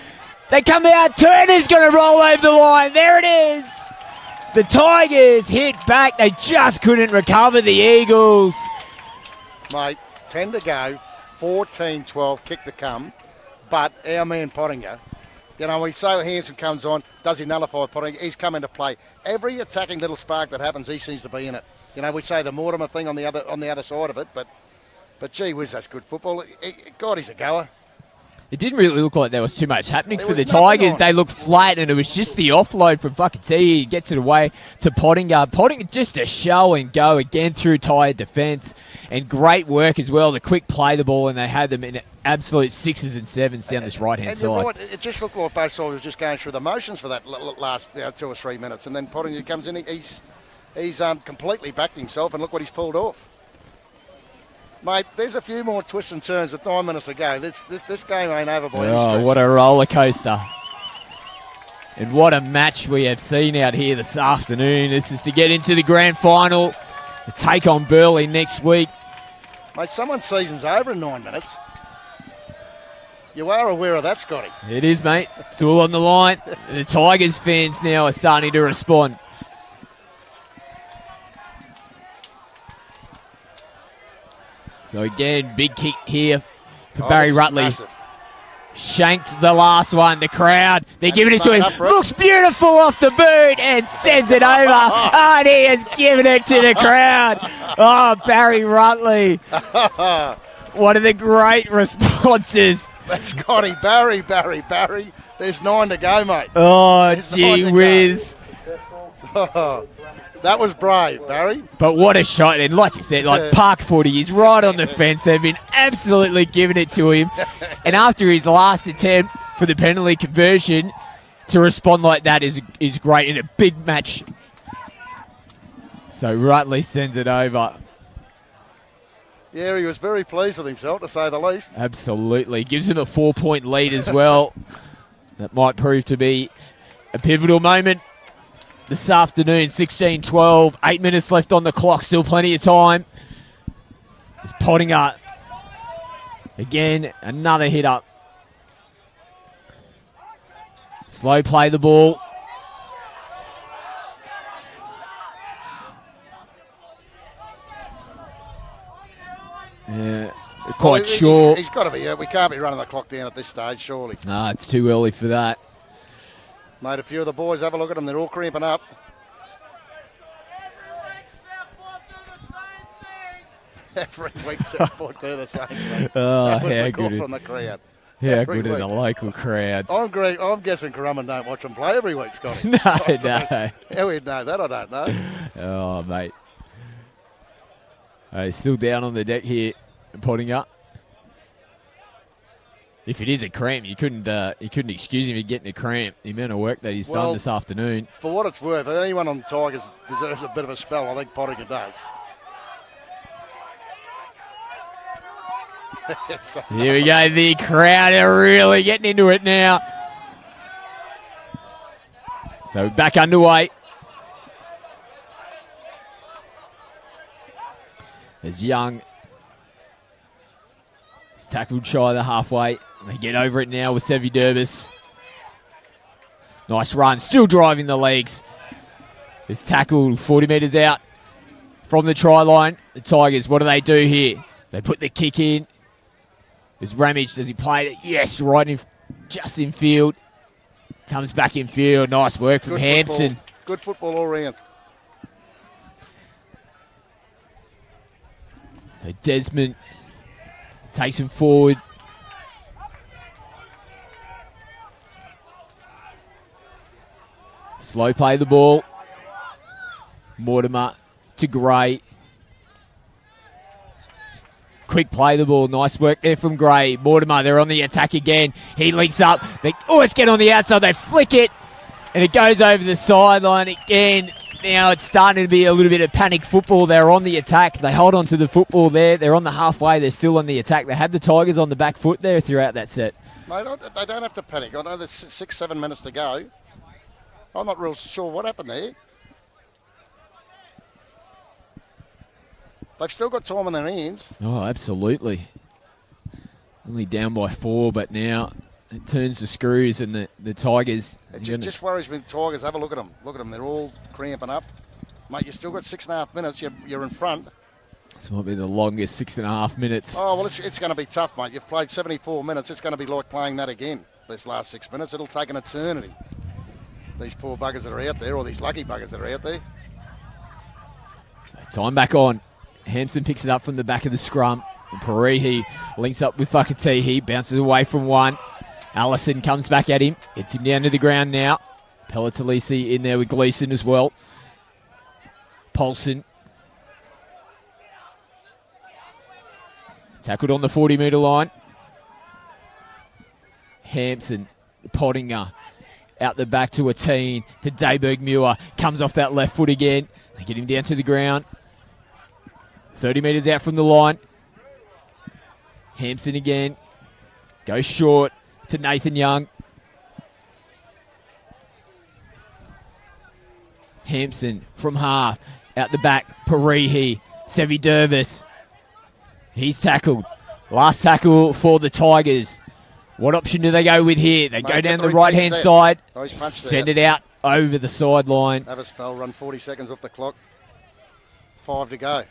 They come out. Turner's going to roll over the line. There it is. The Tigers hit back. They just couldn't recover the Eagles. Mate, 10 to go, 14-12, kick to come. But our man Pottinger, you know, when Sailor Hanson comes on, does he nullify Pottinger? He's come into play. Every attacking little spark that happens, he seems to be in it. You know, we say the Mortimer thing on the other side of it, but gee whiz, that's good football. God, he's a goer. It didn't really look like there was too much happening for the Tigers. They looked flat, and it was just the offload from Fakatihi. He gets it away to Pottinger. Pottinger just a show and go again through tired defence. And great work as well to quick play the ball, and they had them in absolute 6s and 7s down this right-hand side. Right, it just looked like both sides was just going through the motions for that last 2 or 3 minutes. And then Pottinger comes in, he's completely backed himself, and look what he's pulled off. Mate, there's a few more twists and turns with 9 minutes to go. This game ain't over by any stretch. What a roller coaster. And what a match we have seen out here this afternoon. This is to get into the grand final, the take on Burleigh next week. Mate, someone's season's over in 9 minutes. You are aware of that, Scotty. It is, mate. It's all on the line. The Tigers fans now are starting to respond. So again, big kick here for Barry Rutley. Shanked the last one. The crowd, they're giving it to him. Up, Looks beautiful off the boot and sends it over. And he has given it to the crowd. Oh, Barry Rutley. One of the great responses. That's Scotty. Barry. There's 9 to go, mate. Oh, gee whiz. That was brave, Barry. But what a shot. And like you said, like park footy, he's right on the fence. They've been absolutely giving it to him. And after his last attempt for the penalty conversion, to respond like that is great in a big match. So Rutley sends it over. Yeah, he was very pleased with himself, to say the least. Absolutely. Gives him a 4-point lead as well. That might prove to be a pivotal moment this afternoon. 16-12, 8 minutes left on the clock, still plenty of time. It's Pottinger. Again, another hit up. Slow play the ball. Yeah, quite sure. He's got to be. We can't be running the clock down at this stage, surely. No, it's too early for that. Mate, a few of the boys, have a look at them. They're all cramping up. Every week, Southport do the same thing. Oh, that was how the call good from the crowd. How good are the local crowds? I'm guessing Currumbin don't watch them play every week, Scotty. No. How we'd know that, I don't know. Oh, mate. He's still down on the deck here, Pottinger. If it is a cramp, you couldn't excuse him for getting a cramp. The amount of work that he's done this afternoon. For what it's worth, anyone on Tigers deserves a bit of a spell. I think Pottinger does. Here we go. The crowd are really getting into it now. So back underway. As Young is tackled shy of the halfway. They get over it now with Sevi Durbis. Nice run. Still driving the legs. It's tackled 40 metres out from the try line. The Tigers, what do they do here? They put the kick in. There's Ramage. Does he play it? Yes, right in, just in field. Comes back in field. Nice work from Hampson. Good football all round. So Desmond takes him forward. Slow play the ball. Mortimer to Gray. Quick play the ball. Nice work there from Gray. Mortimer, they're on the attack again. He links up. They always get on the outside. They flick it. And it goes over the sideline again. Now it's starting to be a little bit of panic football. They're on the attack. They hold on to the football there. They're on the halfway. They're still on the attack. They had the Tigers on the back foot there throughout that set. Mate, they don't have to panic. I know there's 6-7 minutes to go. I'm not real sure what happened there. They've still got time on their hands. Oh, absolutely. Only down by 4, but now it turns the screws and the Tigers. It just worries me. Tigers, have a look at them. Look at them. They're all cramping up. Mate, you've still got 6.5 minutes. You're in front. This might be the longest 6.5 minutes. Oh, well, it's going to be tough, mate. You've played 74 minutes. It's going to be like playing that again, this last 6 minutes. It'll take an eternity. These poor buggers that are out there, or these lucky buggers that are out there. Time back on. Hampson picks it up from the back of the scrum. And Parihi links up with Fakatihi. Bounces away from one. Allison comes back at him. Hits him down to the ground now. Pelatalisi in there with Gleeson as well. Paulson. Tackled on the 40-metre line. Hampson. Pottinger. Out the back to a teen. To Dayberg Muir. Comes off that left foot again. They get him down to the ground. 30 metres out from the line. Hampson again. Goes short to Nathan Young. Hampson from half. Out the back. Parihi. Sevi Dervis. He's tackled. Last tackle for the Tigers. What option do they go with here? They go down the right-hand side. Send it out over the sideline. Have a spell. Run 40 seconds off the clock. 5 to go.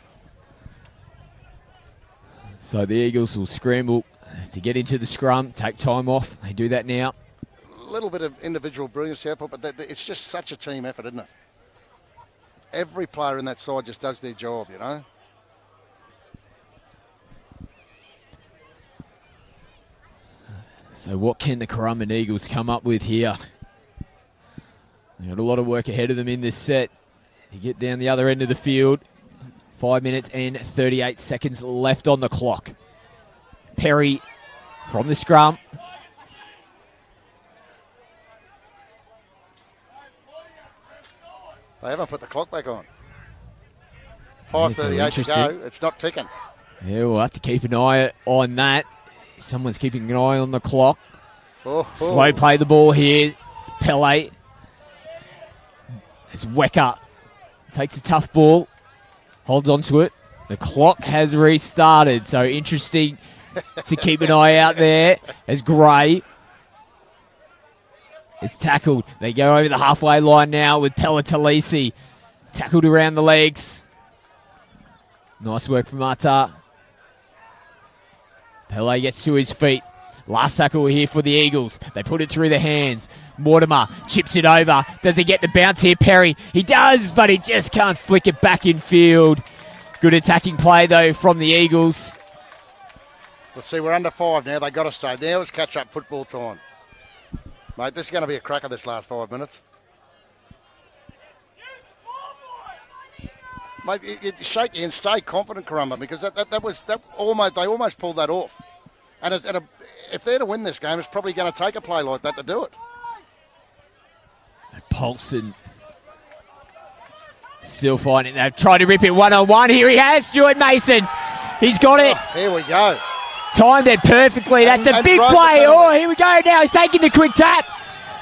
So the Eagles will scramble to get into the scrum, take time off. They do that now. A little bit of individual brilliance, Southport, but it's just such a team effort, isn't it? Every player in that side just does their job, you know. So what can the Currumbin Eagles come up with here? They've got a lot of work ahead of them in this set. You get down the other end of the field. 5 minutes and 38 seconds left on the clock. Perry from the scrum. They haven't put the clock back on. 5:38 to go. It's not ticking. Yeah, we'll have to keep an eye on that. Someone's keeping an eye on the clock. Slow play the ball here. Pele. It's Wecker. Takes a tough ball. Holds on to it. The clock has restarted. So interesting to keep an eye out there as Gray is tackled. They go over the halfway line now with Talisi. Tackled around the legs. Nice work from Arta. Pele gets to his feet. Last tackle here for the Eagles. They put it through the hands. Mortimer chips it over. Does he get the bounce here, Perry? He does, but he just can't flick it back in field. Good attacking play, though, from the Eagles. Let's see, we're under 5 now. They got to stay. Now it's catch-up football time. Mate, this is going to be a cracker this last 5 minutes. Mate, you shake and stay confident, Currumbin, because they almost pulled that off. And if they're to win this game, it's probably going to take a play like that to do it. Paulson still finding. They've tried to rip it one-on-one. Here he has Stuart Mason. He's got it. Oh, here we go. Timed it perfectly. That's a big play. Oh, here we go now. He's taking the quick tap.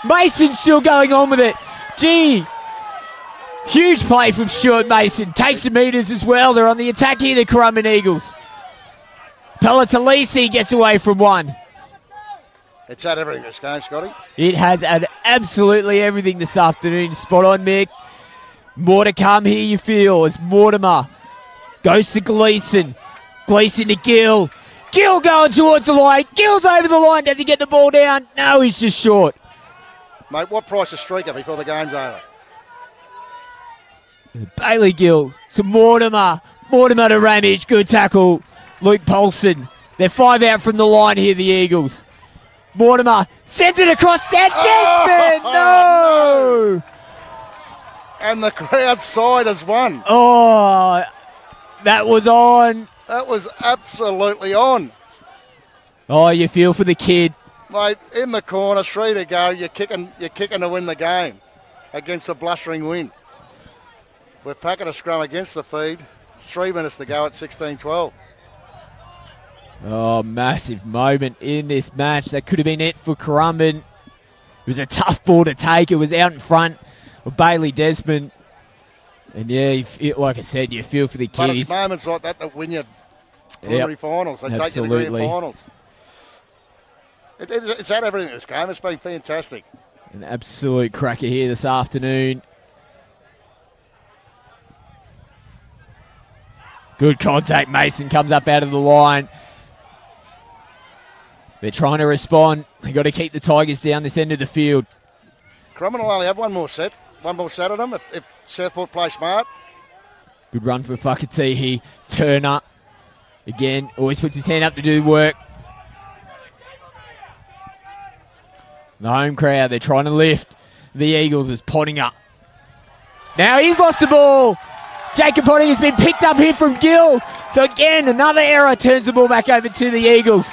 Mason's still going on with it. Gee. Huge play from Stuart Mason. Takes the meters as well. They're on the attack here, the Currumbin Eagles. Talisi gets away from one. It's had everything this game, Scotty. It has had absolutely everything this afternoon. Spot on, Mick. More to come here, you feel, as Mortimer goes to Gleeson. Gleeson to Gill. Gill going towards the line. Gill's over the line. Does he get the ball down? No, he's just short. Mate, what price a streaker before the game's over? Bailey Gill to Mortimer. Mortimer to Ramage. Good tackle. Luke Paulson. They're 5 out from the line here, the Eagles. Mortimer sends it across. That's it, no! And the crowd side has won. Oh, that was on. That was absolutely on. Oh, you feel for the kid. Mate, in the corner, 3 to go. You're kicking to win the game against a blustering wind. We're packing a scrum against the feed. 3 minutes to go at 16-12. Oh, massive moment in this match. That could have been it for Currumbin. It was a tough ball to take. It was out in front of Bailey Desmond. And yeah, like I said, you feel for the kids. But it's moments like that win you preliminary finals. They take you to the grand finals. It's had everything this game. It's been fantastic. An absolute cracker here this afternoon. Good contact. Mason comes up out of the line. They're trying to respond. They've got to keep the Tigers down this end of the field. Currumbin will only have one more set. One more set of them if Southport play smart. Good run for Whakatihi. Turner, again, always puts his hand up to do work. The home crowd, they're trying to lift the Eagles as Pottinger. Now he's lost the ball. Jacob Pottinger's been picked up here from Gill. So again, another error turns the ball back over to the Eagles.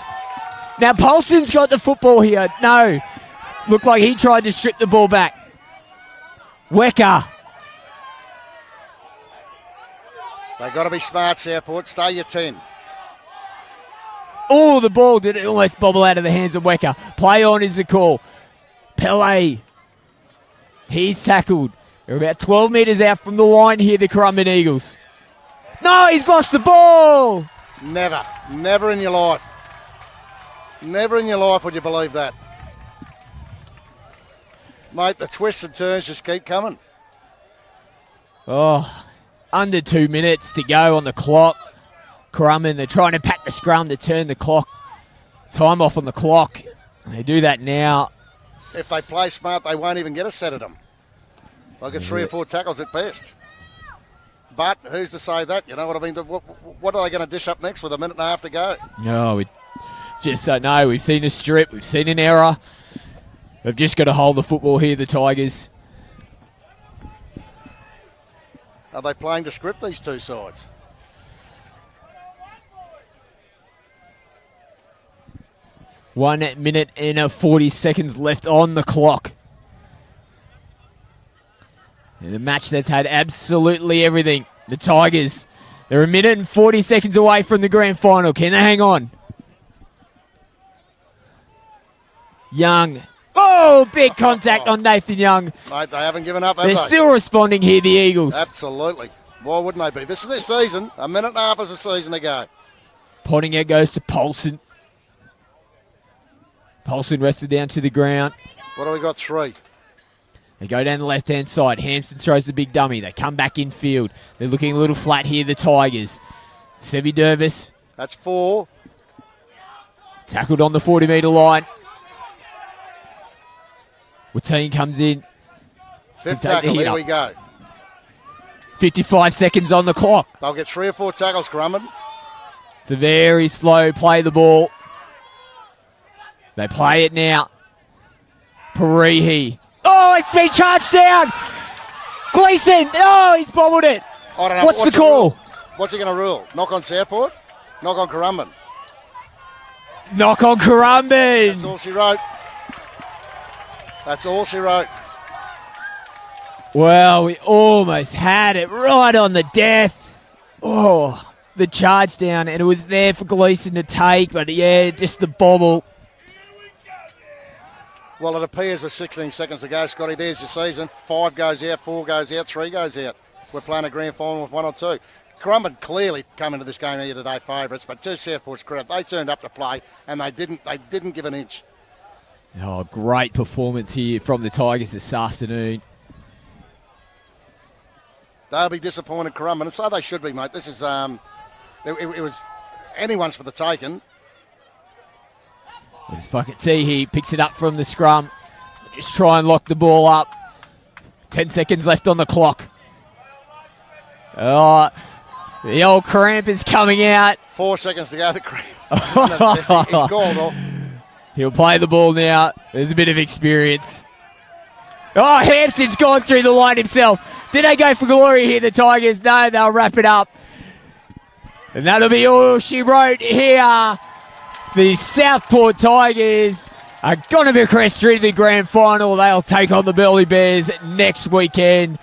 Now Paulson's got the football here. No. Looked like he tried to strip the ball back. Wecker. They've got to be smart, Southport. Stay your 10. Oh, the ball did almost bobble out of the hands of Wecker. Play on is the call. Pele. He's tackled. They're about 12 metres out from the line here, the Currumbin Eagles. No, he's lost the ball. Never. Never in your life. Never in your life would you believe that. Mate, the twists and turns just keep coming. Oh, under 2 minutes to go on the clock. Currumbin, they're trying to pack the scrum to turn the clock Time off on the clock. They do that now. If they play smart, they won't even get a set of them. They'll get 3 or 4 tackles at best. But who's to say that? You know what I mean? What are they going to dish up next with a minute and a half to go? No, we just don't know. We've seen a strip. We've seen an error. We've just got to hold the football here, the Tigers. Are they playing to script, these two sides? One minute and 40 seconds left on the clock. In a match that's had absolutely everything. The Tigers, they're a minute and 40 seconds away from the grand final. Can they hang on? Young. Oh, big contact on Nathan Young. Mate, they haven't given up, have They're they? still responding here, the Eagles. Absolutely. Why wouldn't they be? This is their season. A minute and a half of the season to go. Pottinger goes to Paulson. Paulson rested down to the ground. What do we got? 3. They go down the left-hand side. Hampson throws the big dummy. They come back in field. They're looking a little flat here, the Tigers. Sevi Dervis. That's 4. Tackled on the 40-metre line. Watine comes in. 5th tackle. Here we go. 55 seconds on the clock. They'll get 3 or 4 tackles, Currumbin. It's a very slow play the ball. They play it now. Parihi. Oh, it's been charged down. Gleeson. Oh, he's bobbled it. I don't know. What's the call? What's he going to rule? Knock on Southport? Knock on Currumbin? Knock on Currumbin. That's all she wrote. That's all she wrote. Well, we almost had it right on the death. Oh, the charge down, and it was there for Gleeson to take, but yeah, just the bobble. Well, it appears with 16 seconds to go, Scotty, there's your season. 5 goes out, 4 goes out, 3 goes out. We're playing a grand final with 1 or 2. Currumbin clearly come into this game here today favourites, but to Southport's credit, they turned up to play and they didn't give an inch. Oh, great performance here from the Tigers this afternoon. They'll be disappointed, Currumbin, and so they should be, mate. This is it was anyone's for the taking. There's Fakati. He picks it up from the scrum. Just try and lock the ball up. 10 seconds left on the clock. Oh, the old cramp is coming out. 4 seconds to go. The cramp. He's called off. He'll play the ball now. There's a bit of experience. Oh, Hampson's gone through the line himself. Did they go for glory here, the Tigers? No, they'll wrap it up. And that'll be all she wrote here. The Southport Tigers are going to progress through to the grand final. They'll take on the Burleigh Bears next weekend.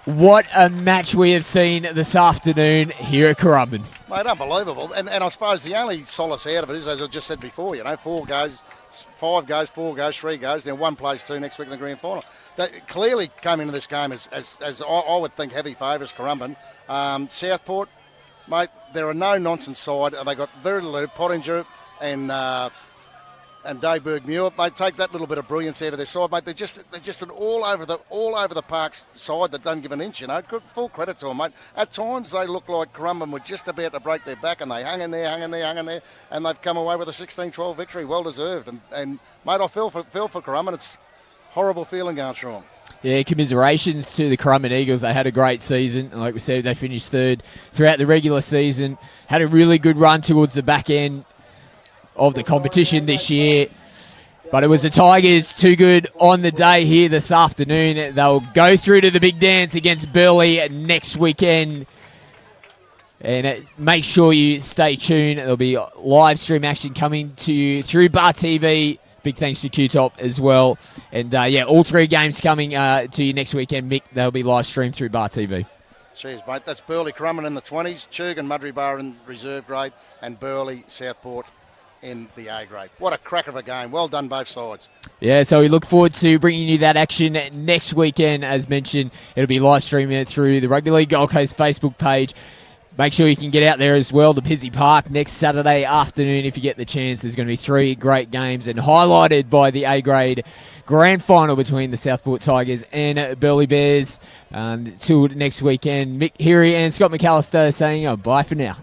What a match we have seen this afternoon here at Currumbin. Mate, unbelievable. And I suppose the only solace out of it is, as I just said before, 4 goes, 5 goes, 4 goes, 3 goes, then 1 plays 2 next week in the grand final. They clearly came into this game as I would think heavy favourites, Currumbin. Southport, mate, they're a no-nonsense side. They got very little Pottinger and Dave Berg-Muir, mate, take that little bit of brilliance out of their side, mate. They're just an all over the park side that doesn't give an inch, Good, full credit to them, mate. At times they look like Currumbin were just about to break their back, and they hung in there, and they've come away with a 16-12 victory, well deserved. And mate, I feel for Currumbin. It's a horrible feeling going through them. Yeah, commiserations to the Currumbin Eagles. They had a great season. And like we said, they finished 3rd throughout the regular season. Had a really good run towards the back end of the competition this year. But it was the Tigers too good on the day here this afternoon. They'll go through to the big dance against Burleigh next weekend. And make sure you stay tuned. There'll be live stream action coming to you through Bar TV. Big thanks to Q-Top as well. And all 3 games coming to you next weekend, Mick. They'll be live streamed through Bar TV. Cheers, mate. That's Burleigh Currumbin in the 20s, Chug and Mudry Bar in reserve grade, and Burleigh Southport in the A grade. What a crack of a game. Well done, both sides. Yeah, so we look forward to bringing you that action next weekend. As mentioned, it'll be live streaming through the Rugby League Gold Coast Facebook page. Make sure you can get out there as well, the Pizzey Park, next Saturday afternoon if you get the chance. There's going to be 3 great games, and highlighted by the A-grade grand final between the Southport Tigers and Burleigh Bears. Till next weekend, Mick Heary and Scott McAllister saying bye for now.